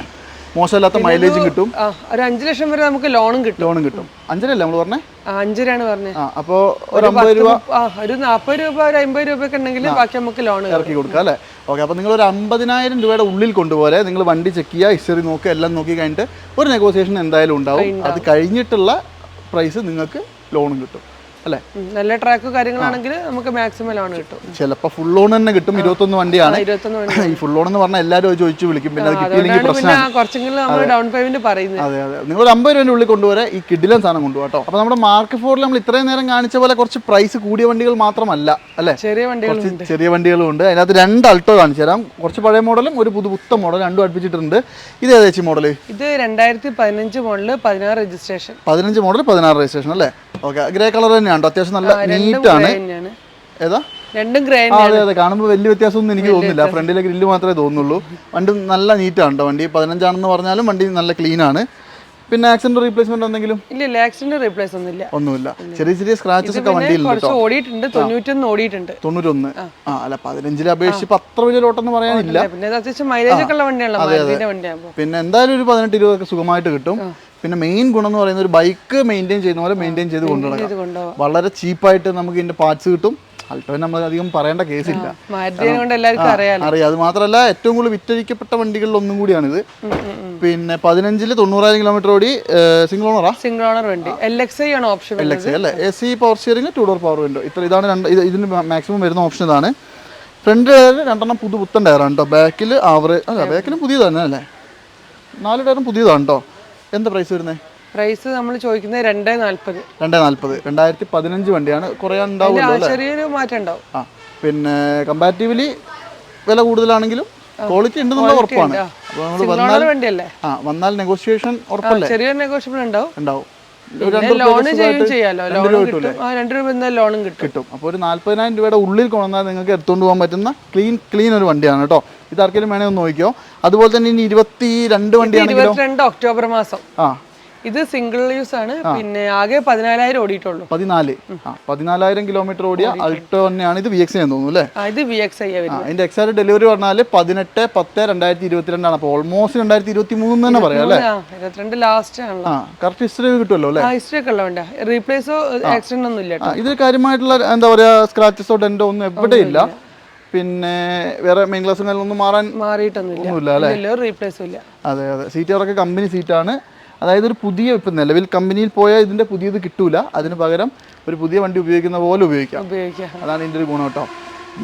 മോശമല്ലാത്ത മൈലേജും കിട്ടും. ഒരു 5 ലക്ഷം വരെ നമുക്ക് ലോണും കിട്ടും. 5.5 അല്ലേ നമ്മൾ പറഞ്ഞേ? 5.5 പറഞ്ഞത്. അപ്പോൾ ഒരു 50 രൂപ, ഒരു 40 രൂപ, ഒരു 50 രൂപയൊക്കെ ഉണ്ടെങ്കിൽ ബാക്കി നമുക്ക് ലോൺ ഇറക്കി കൊടുക്കാം അല്ലേ? ഓക്കെ, അപ്പോൾ നിങ്ങൾ ഒരു 50,000 രൂപയുടെ ഉള്ളിൽ കൊണ്ടുപോലെ നിങ്ങൾ വണ്ടി ചെക്ക് ചെയ്യുക, ഹിസ്റ്ററി നോക്കുക, എല്ലാം നോക്കി കഴിഞ്ഞിട്ട് ഒരു നെഗോസിയേഷൻ എന്തായാലും ഉണ്ടാവും. അത് കഴിഞ്ഞിട്ടുള്ള പ്രൈസ് നിങ്ങൾക്ക് ലോണും കിട്ടും അല്ലേ? നല്ല ട്രാക്ക് കാര്യങ്ങളാണെങ്കിൽ നമുക്ക് മാക്സിമം ലോൺ കിട്ടും. ചിലപ്പോൾ ഫുൾ ലോൺ തന്നെ കിട്ടും. 21 വണ്ടിയാണ്. ഈ ഫുൾ ലോൺ എന്ന് പറഞ്ഞാൽ എല്ലാവരും ചോദിച്ചു വിളിക്കും. പിന്നെ അത് കിട്ടിയില്ലെങ്കിൽ പ്രശ്നമാണ്. ഡൗൺ പേയ്മെന്റ് പറയുന്നത്. അതെ അതെ, നിങ്ങൾ ഒരു 50 രൂപയുടെ ഉള്ളിൽ കൊണ്ടുവരെ ഈ കിഡിലൻ സാധനം കൊണ്ടുപോകാം കേട്ടോ. അപ്പോൾ നമ്മുടെ മാർക്ക് 4ൽ നമ്മൾ ഇത്രയും നേരം കാണിച്ച പോലെ കുറച്ച് പ്രൈസ് കൂടിയ വണ്ടികൾ മാത്രമല്ല അല്ലേ? ചെറിയ വണ്ടികളും ഉണ്ട്. അതിനകത്ത് 2 അൾട്ടോ കാണിച്ചു തരാം. കുറച്ച് പഴയ മോഡലും ഒരു പുതുത്ത മോഡൽ രണ്ടും അടുപ്പിച്ചിട്ടുണ്ട്. ഇത് ഏകദേശം മോഡൽ? ഇത് 2015 മോഡല്, 16 രജിസ്ട്രേഷൻ. 15 മോഡൽ 16 രജിസ്ട്രേഷൻ അല്ലേ? ഓക്കെ, ഗ്രേ കളർ തന്നെയാണ്. അത്യാവശ്യം നല്ല നീറ്റാണ്. ഏതാ? രണ്ടും ഗ്രേ. അതെ അതെ, കാണുമ്പോൾ വലിയ വ്യത്യാസമൊന്നും എനിക്ക് തോന്നുന്നില്ല. ഫ്രണ്ടിലെ ഗ്രില്ല് മാത്രമേ തോന്നുള്ളൂ. വണ്ടി നല്ല നീറ്റാണ് കേട്ടോ. വണ്ടി 15 പറഞ്ഞാലും വണ്ടി നല്ല ക്ലീൻ ആണ്. പിന്നെ ആക്സിഡന്റ് റീപ്ലേസ്മെന്റ് എന്തെങ്കിലും? ഇല്ല, ആക്സിഡന്റ് റീപ്ലേസ് ഒന്നുമില്ല. ചെറിയ ചെറിയ സ്ക്രാച്ചസ് ഒക്കെ വണ്ടിയിൽ ഓടിയിട്ടുണ്ട്. 91 ഓടിയിട്ടുണ്ട്. 91. അല്ല, 15 അപേക്ഷിച്ച് അത്ര വലിയ ലോട്ടെന്ന് പറയാനില്ല. പിന്നെ അത്യാവശ്യം മൈലേജ് ഒക്കെ ഉള്ള വണ്ടിയാണ്. പിന്നെ എന്തായാലും ഒരു 18-20 ഒക്കെ സുഖമായിട്ട് കിട്ടും. പിന്നെ മെയിൻ ഗുണം എന്ന് പറയുന്നത് ഒരു ബൈക്ക് മെയിൻറ്റെയിൻ ചെയ്യുന്ന പോലെ മെയിൻറ്റെയിൻ ചെയ്ത് കൊണ്ടുപോകാം. വളരെ ചീപ്പായിട്ട് നമുക്ക് ഇതിന്റെ പാർട്സ് കിട്ടും. അൾട്ടോ നമ്മൾ അധികം പറയേണ്ട കേസില്ല, അറിയാം. അത് മാത്രമല്ല ഏറ്റവും കൂടുതൽ വിറ്റഴിക്കപ്പെട്ട വണ്ടികളിൽ ഒന്നും കൂടിയാണിത്. പിന്നെ 15-ൽ 90,000 കിലോമീറ്റർ ഓടി. സിംഗിൾ ഓണർ വണ്ടി. LXI ആണ് ഓപ്ഷൻ. LXI അല്ലേ? AC power steering, 2 door power window. ഇതാണ് ഇതിന് മാക്സിമം വരുന്ന ഓപ്ഷൻ ഇതാണ്. ഫ്രണ്ട് ടയർ 2 പുത്തൻ ടയറാണ് കേട്ടോ. ബാക്കിൽ ആവറേജ് അല്ല, ബാക്കിലും പുതിയതാണ് അല്ലേ? 4 ടയറും പുതിയതാണ് കേട്ടോ. എന്താ പ്രൈസ് വരുന്നത്? പ്രൈസ് നമ്മൾ ചോദിക്കുന്നത് 2.40. 2015 വണ്ടിയാണ്. കുറേ ഉണ്ടാവുമല്ലോ, ചെറിയൊരു മാറ്റം ഉണ്ടാവും. പിന്നെ കമ്പാരിറ്റീവ്ലി വില കൂടുതലാണെങ്കിലും ക്വാളിറ്റി ഉണ്ടെന്നുള്ള ഉറപ്പാണ്. വന്നാൽ നെഗോഷിയേഷൻ ഉറപ്പല്ലേ? ചെറിയൊരു നെഗോഷിയേഷൻ ഉണ്ടാവും. ലോൺ കിട്ടും. അപ്പോൾ ഒരു 40,000 രൂപയുടെ ഉള്ളിൽ കൊണ്ടുവന്നാൽ നിങ്ങൾക്ക് എടുത്തുകൊണ്ട് പോകാൻ പറ്റുന്ന ക്ലീൻ ഒരു വണ്ടിയാണ് കേട്ടോ. ഇത് ആർക്കെങ്കിലും വേണേ ഒന്ന് നോക്കിയോ. അതുപോലെ തന്നെ ഇനി 22 വണ്ടിയാണെങ്കിലോ? 22 ഒക്ടോബർ മാസം. ഇത് സിംഗിൾ യൂസ് ആണ്. പിന്നെ ആകെ 14,000 ഓടിയിട്ടുള്ളൂ. 14,000 കിലോമീറ്റർ ഓടിയ അൾട്ടോ തന്നെയാണ്. ഇത് VXI എന്ന് തോന്നുന്നു അല്ലേ? ഇത് VXI. അതിന്റെ എക്സാക്ട് ഡെലിവറി പറഞ്ഞാൽ 18/10/2022 ആണ്. അപ്പോൾ ഓൾമോസ്റ്റ് 2023 തന്നെ പറയാം അല്ലേ? 22 ലാസ്റ്റ് ആണ്. കറക്റ്റ് ഹിസ്റ്ററി കിട്ടുമല്ലോ അല്ലേ? ഹിസ്റ്ററി ഒക്കെ ഉള്ള വണ്ടിയാ. റീപ്ലേസോ ആക്സിഡന്റ് ഒന്നും ഇല്ല. ഇത് കാര്യമായിട്ടുള്ള എന്താ പറയാ, സ്ക്രാച്ചസോ ഡെന്റോ ഒന്നും എവിടെയില്ല. പിന്നെ വേറെ മെയിൻ ക്ലാസ് ഒന്നും മാറിയിട്ടൊന്നുമില്ല അല്ലേ? റീപ്ലേസും ഇല്ല. അതെ അതെ, സീറ്റുകളൊക്കെ കമ്പനി സീറ്റാണ്. അതായത് ഒരു പുതിയ, ഇപ്പം നിലവിൽ കമ്പനിയിൽ പോയാൽ ഇതിന്റെ പുതിയത് കിട്ടൂല. അതിന് പകരം ഒരു പുതിയ വണ്ടി ഉപയോഗിക്കുന്ന പോലെ ഉപയോഗിക്കാം. അതാണ് ഇതിന്റെ ഒരു ഗുണം കേട്ടോ.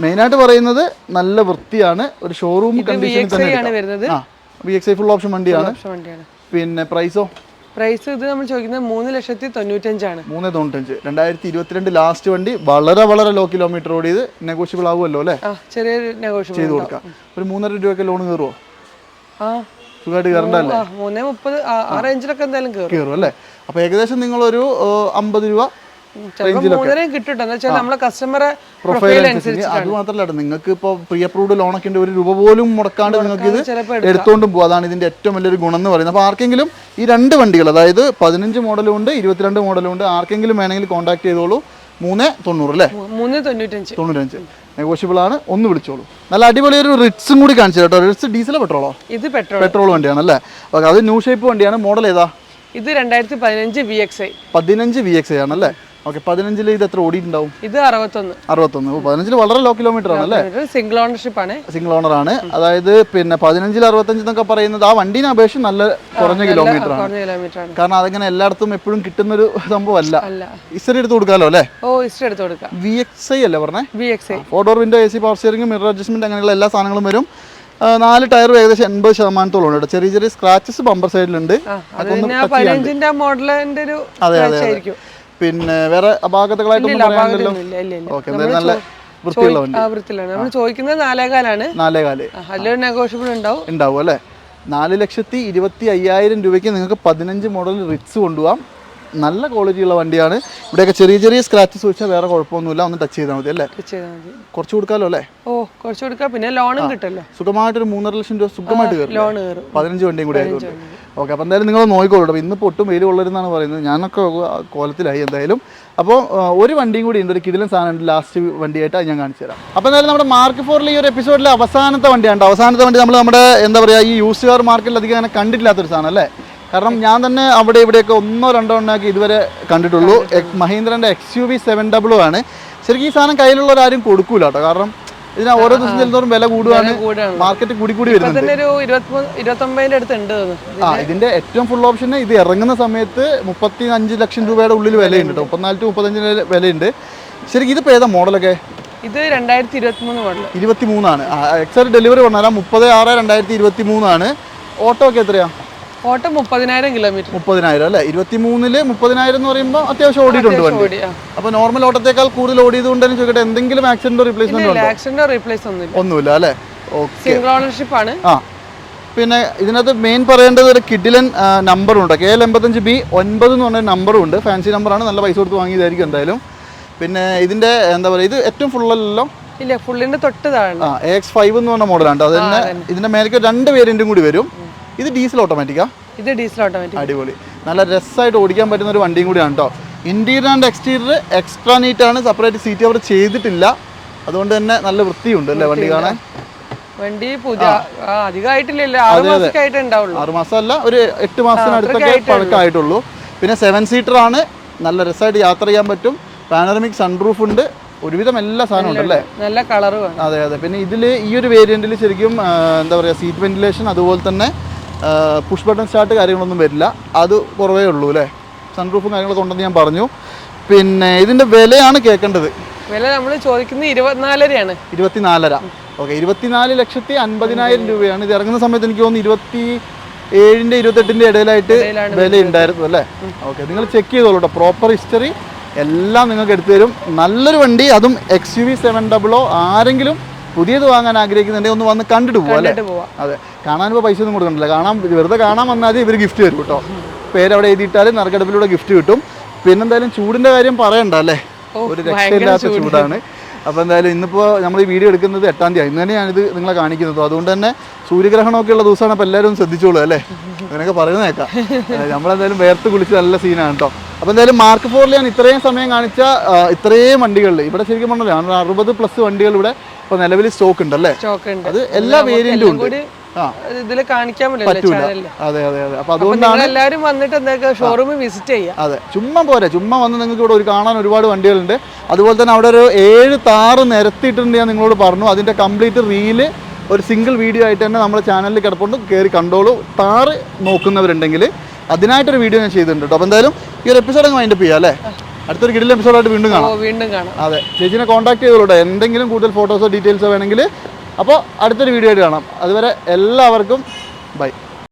മെയിനായിട്ട് പറയുന്നത് നല്ല വൃത്തിയാണ്. ഒരു ഷോറൂം കണ്ടീഷനിൽ തന്നെ. VXI ഫുൾ ഓപ്ഷൻ വണ്ടിയാണ്. പിന്നെ പ്രൈസോ? പ്രൈസ് ഇത് നമ്മൾ ചോദിക്കുന്നത് 3,95,000. 395. 2022 ലാസ്റ്റ് വണ്ടി, വളരെ വളരെ ലോ കിലോമീറ്റർ ഓടിയത്. നെഗോഷ്യബിൾ ആവുമല്ലോ അല്ലേ? ചെറിയൊരു നെഗോഷ്യബിൾ ചെയ്ത് കൊടുക്കാം. ഒരു 3.5 രൂപയ്ക്ക് ലോൺ കയറുമോ? സുഖമായിട്ട് കയറണ്ടല്ലേ? 3.30 ആ റേഞ്ചിലൊക്കെ എന്തായാലും കയറും അല്ലേ? അപ്പോൾ ഏകദേശം നിങ്ങളൊരു 50 രൂപ കിട്ടും. നമ്മളെ കസ്റ്റമറെ പ്രൊഫൈൽ അനുസരിച്ച്. അത് മാത്രമല്ല, നിങ്ങൾക്ക് ഇപ്പോൾ പ്രീ അപ്രൂവ്ഡ് ലോണൊക്കെ ഉണ്ട്, 1 രൂപ പോലും മുടക്കാണ്ട് നിങ്ങൾക്ക് ഇത് എടുത്തുകൊണ്ടും പോകും. അതാണ് ഇതിന്റെ ഏറ്റവും വലിയൊരു ഗുണം എന്ന് പറയുന്നത്. അപ്പോൾ ആർക്കെങ്കിലും ഈ 2 വണ്ടികൾ, അതായത് 15 മോഡലും ഉണ്ട്, 22 മോഡലും ഉണ്ട്, ആർക്കെങ്കിലും വേണമെങ്കിൽ കോൺടാക്ട് ചെയ്തോളൂ. 390 അല്ലേ? 395 നെഗോഷ്യബിൾ ആണ്. ഒന്ന് വിളിച്ചോളൂ. നല്ല അടിപൊളി ഒരു റിറ്റ്സും കൂടി കാണിച്ചു കേട്ടോ. റിറ്റ്സ് ഡീസലോ പെട്രോളോ? ഇത് പെട്രോൾ വണ്ടിയാണ് അല്ലേ? ഓക്കെ, അത് ന്യൂ ഷേപ്പ് വണ്ടിയാണ്. മോഡൽ ഏതാ? ഇത് 2015 VXi. 15 VXi ആണല്ലേ? ഓക്കെ, 15 ഇത് എത്ര ഓടിയിട്ടുണ്ടാവും? ഇത് 61. 15 വളരെ ലോ കിലോമീറ്റർ ആണല്ലേ? സിംഗിൾ ഓണർഷിപ്പ് ആണ്. സിംഗിൾ ഓണർ ആണ്. അതായത് പിന്നെ 15 65 എന്നൊക്കെ പറയുന്നത് ആ വണ്ടീനെ അപേക്ഷിച്ച് നല്ല കുറഞ്ഞ കിലോമീറ്റർ ആണ്. കാരണം അതങ്ങനെ എല്ലായിടത്തും എപ്പോഴും കിട്ടുന്ന ഒരു സംഭവമല്ല. ഇസ്റ്ററി എടുത്ത് കൊടുക്കാമല്ലോ അല്ലേ? ഇസ്റ്ററി എടുത്ത് കൊടുക്കാം. VXi അല്ലേ പറഞ്ഞേ? VXi 4 door window, AC power steering, mirror adjustment, അങ്ങനെയുള്ള എല്ലാ സാധനങ്ങളും വരും. 4 ടയറും ഏകദേശം 80% ഉണ്ട്. ചെറിയ ചെറിയ സ്ക്രാച്ചസ് ബമ്പർ സൈഡിലുണ്ട്. പിന്നെ വേറെ അപാകതകളായിട്ടൊന്നും പറയാനില്ലല്ലോ. ഓക്കെ, എന്തായാലും നല്ല വൃത്തിയുള്ള വണ്ടി. നമ്മൾ ചോദിക്കുന്നത് 4.4 അതിലൊരു നെഗോഷ്യബിൾ ഉണ്ടാവും അല്ലേ? 4,25,000 രൂപയ്ക്ക് നിങ്ങൾക്ക് 15 മോഡൽ റിറ്റ്സ് കൊണ്ടുപോകാം. നല്ല ക്വാളിറ്റി ഉള്ള വണ്ടിയാണ്. ഇവിടെയൊക്കെ ചെറിയ ചെറിയ സ്ക്രാച്ചസ് വെച്ചാൽ വേറെ കുഴപ്പമൊന്നുമില്ല. ഒന്ന് ടച്ച് ചെയ്താൽ മതി അല്ലേ? കുറച്ച് കൊടുക്കാമല്ലോ അല്ലേ? കുറച്ച് കൊടുക്കാം. പിന്നെ ലോണും കിട്ടുമല്ലോ. സുഖമായിട്ടൊരു 3.5 ലക്ഷം രൂപ സുഖമായിട്ട് കയറും. 15 വണ്ടിയും കൂടി ആയതുകൊണ്ട്. ഓക്കെ, അപ്പോൾ എന്തായാലും നിങ്ങൾ നോക്കിക്കോളൂ. അപ്പോൾ ഇന്നിപ്പോൾ ഒട്ടും വെയിൽ കൊള്ളരുതെന്നാണ് പറയുന്നത്. ഞാനൊക്കെ കോലത്തിലായി എന്തായാലും. അപ്പോൾ ഒരു വണ്ടിയും കൂടി ഉണ്ട്, ഒരു കിടിലൻ സാധനം ലാസ്റ്റ് വണ്ടിയായിട്ട് ഞാൻ കാണിച്ചു തരാം. അപ്പോൾ എന്തായാലും നമ്മുടെ മാർക്ക് 4 ഈ ഒരു എപ്പിസോഡിലെ അവസാനത്തെ വണ്ടിയാണ്. അവസാനത്തെ വണ്ടി നമ്മൾ നമ്മുടെ എന്താ പറയുക, ഈ യൂസ് കാർ മാർക്കറ്റിൽ അധികം അങ്ങനെ കണ്ടിട്ടില്ലാത്തൊരു സാധനം അല്ലേ? കാരണം ഞാൻ തന്നെ അവിടെ ഇവിടെയൊക്കെ 1-2 എണ്ണമൊക്കെ ഇതുവരെ കണ്ടിട്ടുള്ളൂ. മഹീന്ദ്രൻ്റെ XUV 700 ആണ്. ശരിക്കും ഈ സാധനം കയ്യിലുള്ളവരാരും കൊടുക്കൂല കേട്ടോ. കാരണം ഇതിന് ഓരോ ദിവസം ചെല്ലുന്നോറും വില കൂടുകയാണ്, മാർക്കറ്റ് കൂടി വരുന്നുണ്ട്. ഇതിന്റെ ഏറ്റവും ഫുൾ ഓപ്ഷൻ ഇത് ഇറങ്ങുന്ന സമയത്ത് 35 ലക്ഷം രൂപയുടെ ഉള്ളിൽ വിലയുണ്ട് കേട്ടോ. 34 to 35 വിലയുണ്ട്. ശരിക്കും ഇതിപ്പോൾ ഏതാ മോഡലൊക്കെ? ഇത് 2023 മോഡൽ. 23 ആണ്. എക്സൽ ഡെലിവറി പറഞ്ഞാൽ 30/6/2023 ആണ്. ഓട്ടോ ഒക്കെ എത്രയാ? Auto 30,000 kilometre. 30,000 അല്ലേ? 23-ല് 30,000 എന്ന് പറയുമ്പോൾ അത്യാവശ്യം ഓടിയിട്ടുണ്ട് വണ്ടി. അപ്പോൾ നോർമൽ ഓട്ടത്തേക്കാൾ കൂടുതൽ ഓടിയതുകൊണ്ട് തന്നെ ചോദിക്കട്ടെ, എന്തെങ്കിലും ആക്സിഡന്റോ റീപ്ലേസ്മെന്റോ ഉണ്ടോ? ആക്സിഡന്റോ റീപ്ലേസ് ഒന്നുമില്ല അല്ലേ? ഓക്കെ, സിംഗിൾ ഓണർഷിപ്പ് ആണ്. പിന്നെ ഇതിനകത്ത് മെയിൻ പറയേണ്ടത് ഒരു കിഡിലൻ നമ്പറുണ്ട്. KL85B 9 എന്ന് പറഞ്ഞ നമ്പറും ഉണ്ട്. ഫാൻസി നമ്പറാണ്, നല്ല പൈസ കൊടുത്ത് വാങ്ങിയതായിരിക്കും എന്തായാലും. പിന്നെ ഇതിന്റെ എന്താ പറയുക, ഇത് ഏറ്റവും ഫുള്ളല്ലോ? ഇല്ല, ഫുള്ളിന്റെ തൊട്ട് താഴെ AX5 എന്ന് പറഞ്ഞ മോഡലാണ്. അത് തന്നെ ഇതിന്റെ മേലേക്ക് 2 വേരിയന്റും കൂടി വരും. ഇത് ഡീസൽ ഓട്ടോമാറ്റിക്കാ? ഇത് ഡീസൽ ഓട്ടോമാറ്റിക്. അടിപൊളി, നല്ല രസമായിട്ട് ഓടിക്കാൻ പറ്റുന്ന ഒരു വണ്ടിയും കൂടിയാണ് കേട്ടോ. Interior and exterior extra neat ആണ്. സെപ്പറേറ്റ് സീറ്റ് അവർ ചെയ്തിട്ടില്ല, അതുകൊണ്ട് തന്നെ നല്ല വൃത്തിയുണ്ട് അല്ലേ വണ്ടി കാണാൻ? വണ്ടി പുതിയ അധികമായിട്ടില്ലല്ലോ, 6 മാസമല്ല, ഒരു 8 മാസത്തിനടുത്തൊക്കെ പഴക്കമായിട്ടുള്ളൂ. പിന്നെ 7 സീറ്റർ ആണ്, നല്ല രസമായിട്ട് യാത്ര ചെയ്യാൻ പറ്റും. പാനോറമിക് സൺറൂഫ് ഉണ്ട്, ഒരുവിധം എല്ലാ സാധനവും ഉണ്ട് അല്ലേ? നല്ല കളറും. അതെ. പിന്നെ ഇതിൽ ഈ ഒരു വേരിയന്റിൽ ശരിക്കും എന്താ പറയുക, സീറ്റ് വെന്റിലേഷൻ, അതുപോലെ തന്നെ പുഷ് ബട്ടൺ സ്റ്റാർട്ട് കാര്യങ്ങളൊന്നും വരില്ല. അത് കുറവേ ഉള്ളൂ അല്ലേ? സൺറൂഫും കാര്യങ്ങളൊക്കെ ഉണ്ടെന്ന് ഞാൻ പറഞ്ഞു. പിന്നെ ഇതിന്റെ വിലയാണ് കേൾക്കേണ്ടത്. വില നമ്മൾ ചോദിക്കുന്നത് 24,000 24,000. ഓക്കെ, 24,50,000 രൂപയാണ്. ഇത് ഇറങ്ങുന്ന സമയത്ത് എനിക്ക് തോന്നുന്നു 27-ന്റെ 28-ന്റെ ഇടയിലായിട്ട് വില ഉണ്ടായിരുന്നു അല്ലേ? ഓക്കെ, നിങ്ങൾ ചെക്ക് ചെയ്തോളൂ കേട്ടോ. പ്രോപ്പർ ഹിസ്റ്ററി എല്ലാം നിങ്ങൾക്ക് എടുത്തു തരും. നല്ലൊരു വണ്ടി, അതും XUV 700. ആരെങ്കിലും പുതിയത് വാങ്ങാൻ ആഗ്രഹിക്കുന്നുണ്ടെങ്കിൽ ഒന്ന് വന്ന് കണ്ടിട്ട് പോവാം അല്ലേ? അതെ, കാണാനിപ്പോൾ പൈസ ഒന്നും കൊടുക്കണ്ടല്ലോ. വെറുതെ കാണാൻ വന്നാൽ ഇവർ ഗിഫ്റ്റ് തരും കേട്ടോ. പേര് അവിടെ എഴുതിയിട്ടാലും നറുക്കെടുപ്പിലൂടെ ഗിഫ്റ്റ് കിട്ടും. പിന്നെന്തായാലും ചൂടിൻ്റെ കാര്യം പറയണ്ട അല്ലേ? ഒരു രക്ഷയില്ലാത്ത ചൂടാണ്. അപ്പോൾ എന്തായാലും ഇന്നിപ്പോൾ നമ്മൾ ഈ വീഡിയോ എടുക്കുന്നത് 8-ാം തീയതി. ഇന്ന് തന്നെ ഞാനിത് നിങ്ങളെ കാണിക്കുന്നത്. അതുകൊണ്ട് തന്നെ സൂര്യഗ്രഹണമൊക്കെ ഉള്ള ദിവസമാണ്. അപ്പോൾ എല്ലാവരും ശ്രദ്ധിച്ചോളൂ അല്ലേ? അങ്ങനെയൊക്കെ പറയുന്നത് കേൾക്കാം. നമ്മളെന്തായാലും വേർത്ത് കുളിച്ച് നല്ല സീനാണ് കേട്ടോ. അപ്പോൾ എന്തായാലും മാർക്ക് 4 ഞാൻ ഇത്രയും സമയം കാണിച്ച ഇത്രയും വണ്ടികളിൽ ഇവിടെ ശരിക്കും പറഞ്ഞല്ലോ 60+ വണ്ടികൾ ഇവിടെ ഇപ്പോൾ നിലവിൽ സ്റ്റോക്ക് ഉണ്ട് അല്ലേ? അത് എല്ലാ വേരിയന്റും ഉണ്ട്. ഇതിൽ കാണിക്കാൻ പറ്റില്ല. അതെ. അപ്പോൾ അതുകൊണ്ടാണ് എല്ലാവരും വന്നിട്ട് ഷോറൂമിൽ വിസിറ്റ് ചെയ്യുക. അതെ, ചുമ്മാ പോരെ, ചുമ്മാ വന്ന് നിങ്ങൾക്ക് ഇവിടെ കാണാൻ ഒരുപാട് വണ്ടികളുണ്ട്. അതുപോലെ തന്നെ അവിടെ ഒരു 7 താറ് നിരത്തിയിട്ടുണ്ട് ഞാൻ നിങ്ങളോട് പറഞ്ഞു. അതിൻ്റെ കംപ്ലീറ്റ് റീല് ഒരു സിംഗിൾ വീഡിയോ ആയിട്ട് തന്നെ നമ്മുടെ ചാനലിൽ കിടപ്പുണ്ട്, കയറി കണ്ടോളൂ. താറ് നോക്കുന്നവരുണ്ടെങ്കിൽ അതിനായിട്ടൊരു വീഡിയോ ഞാൻ ചെയ്തിട്ടുണ്ട് കേട്ടോ. അപ്പോൾ എന്തായാലും ഈ ഒരു എപ്പിസോഡ് അങ്ങ് വൈൻഡപ്പ് ചെയ്യാം അല്ലേ? അടുത്തൊരു കിടിലൻ എപ്പിസോഡായിട്ട് വീണ്ടും കാണാം. അതെ, ചേച്ചിനെ കോൺടാക്ട് ചെയ്തോളൂ എന്തെങ്കിലും കൂടുതൽ ഫോട്ടോസോ ഡീറ്റെയിൽസോ വേണമെങ്കിൽ. അപ്പോൾ അടുത്തൊരു വീഡിയോ ആയിട്ട് കാണാം. അതുവരെ എല്ലാവർക്കും ബൈ.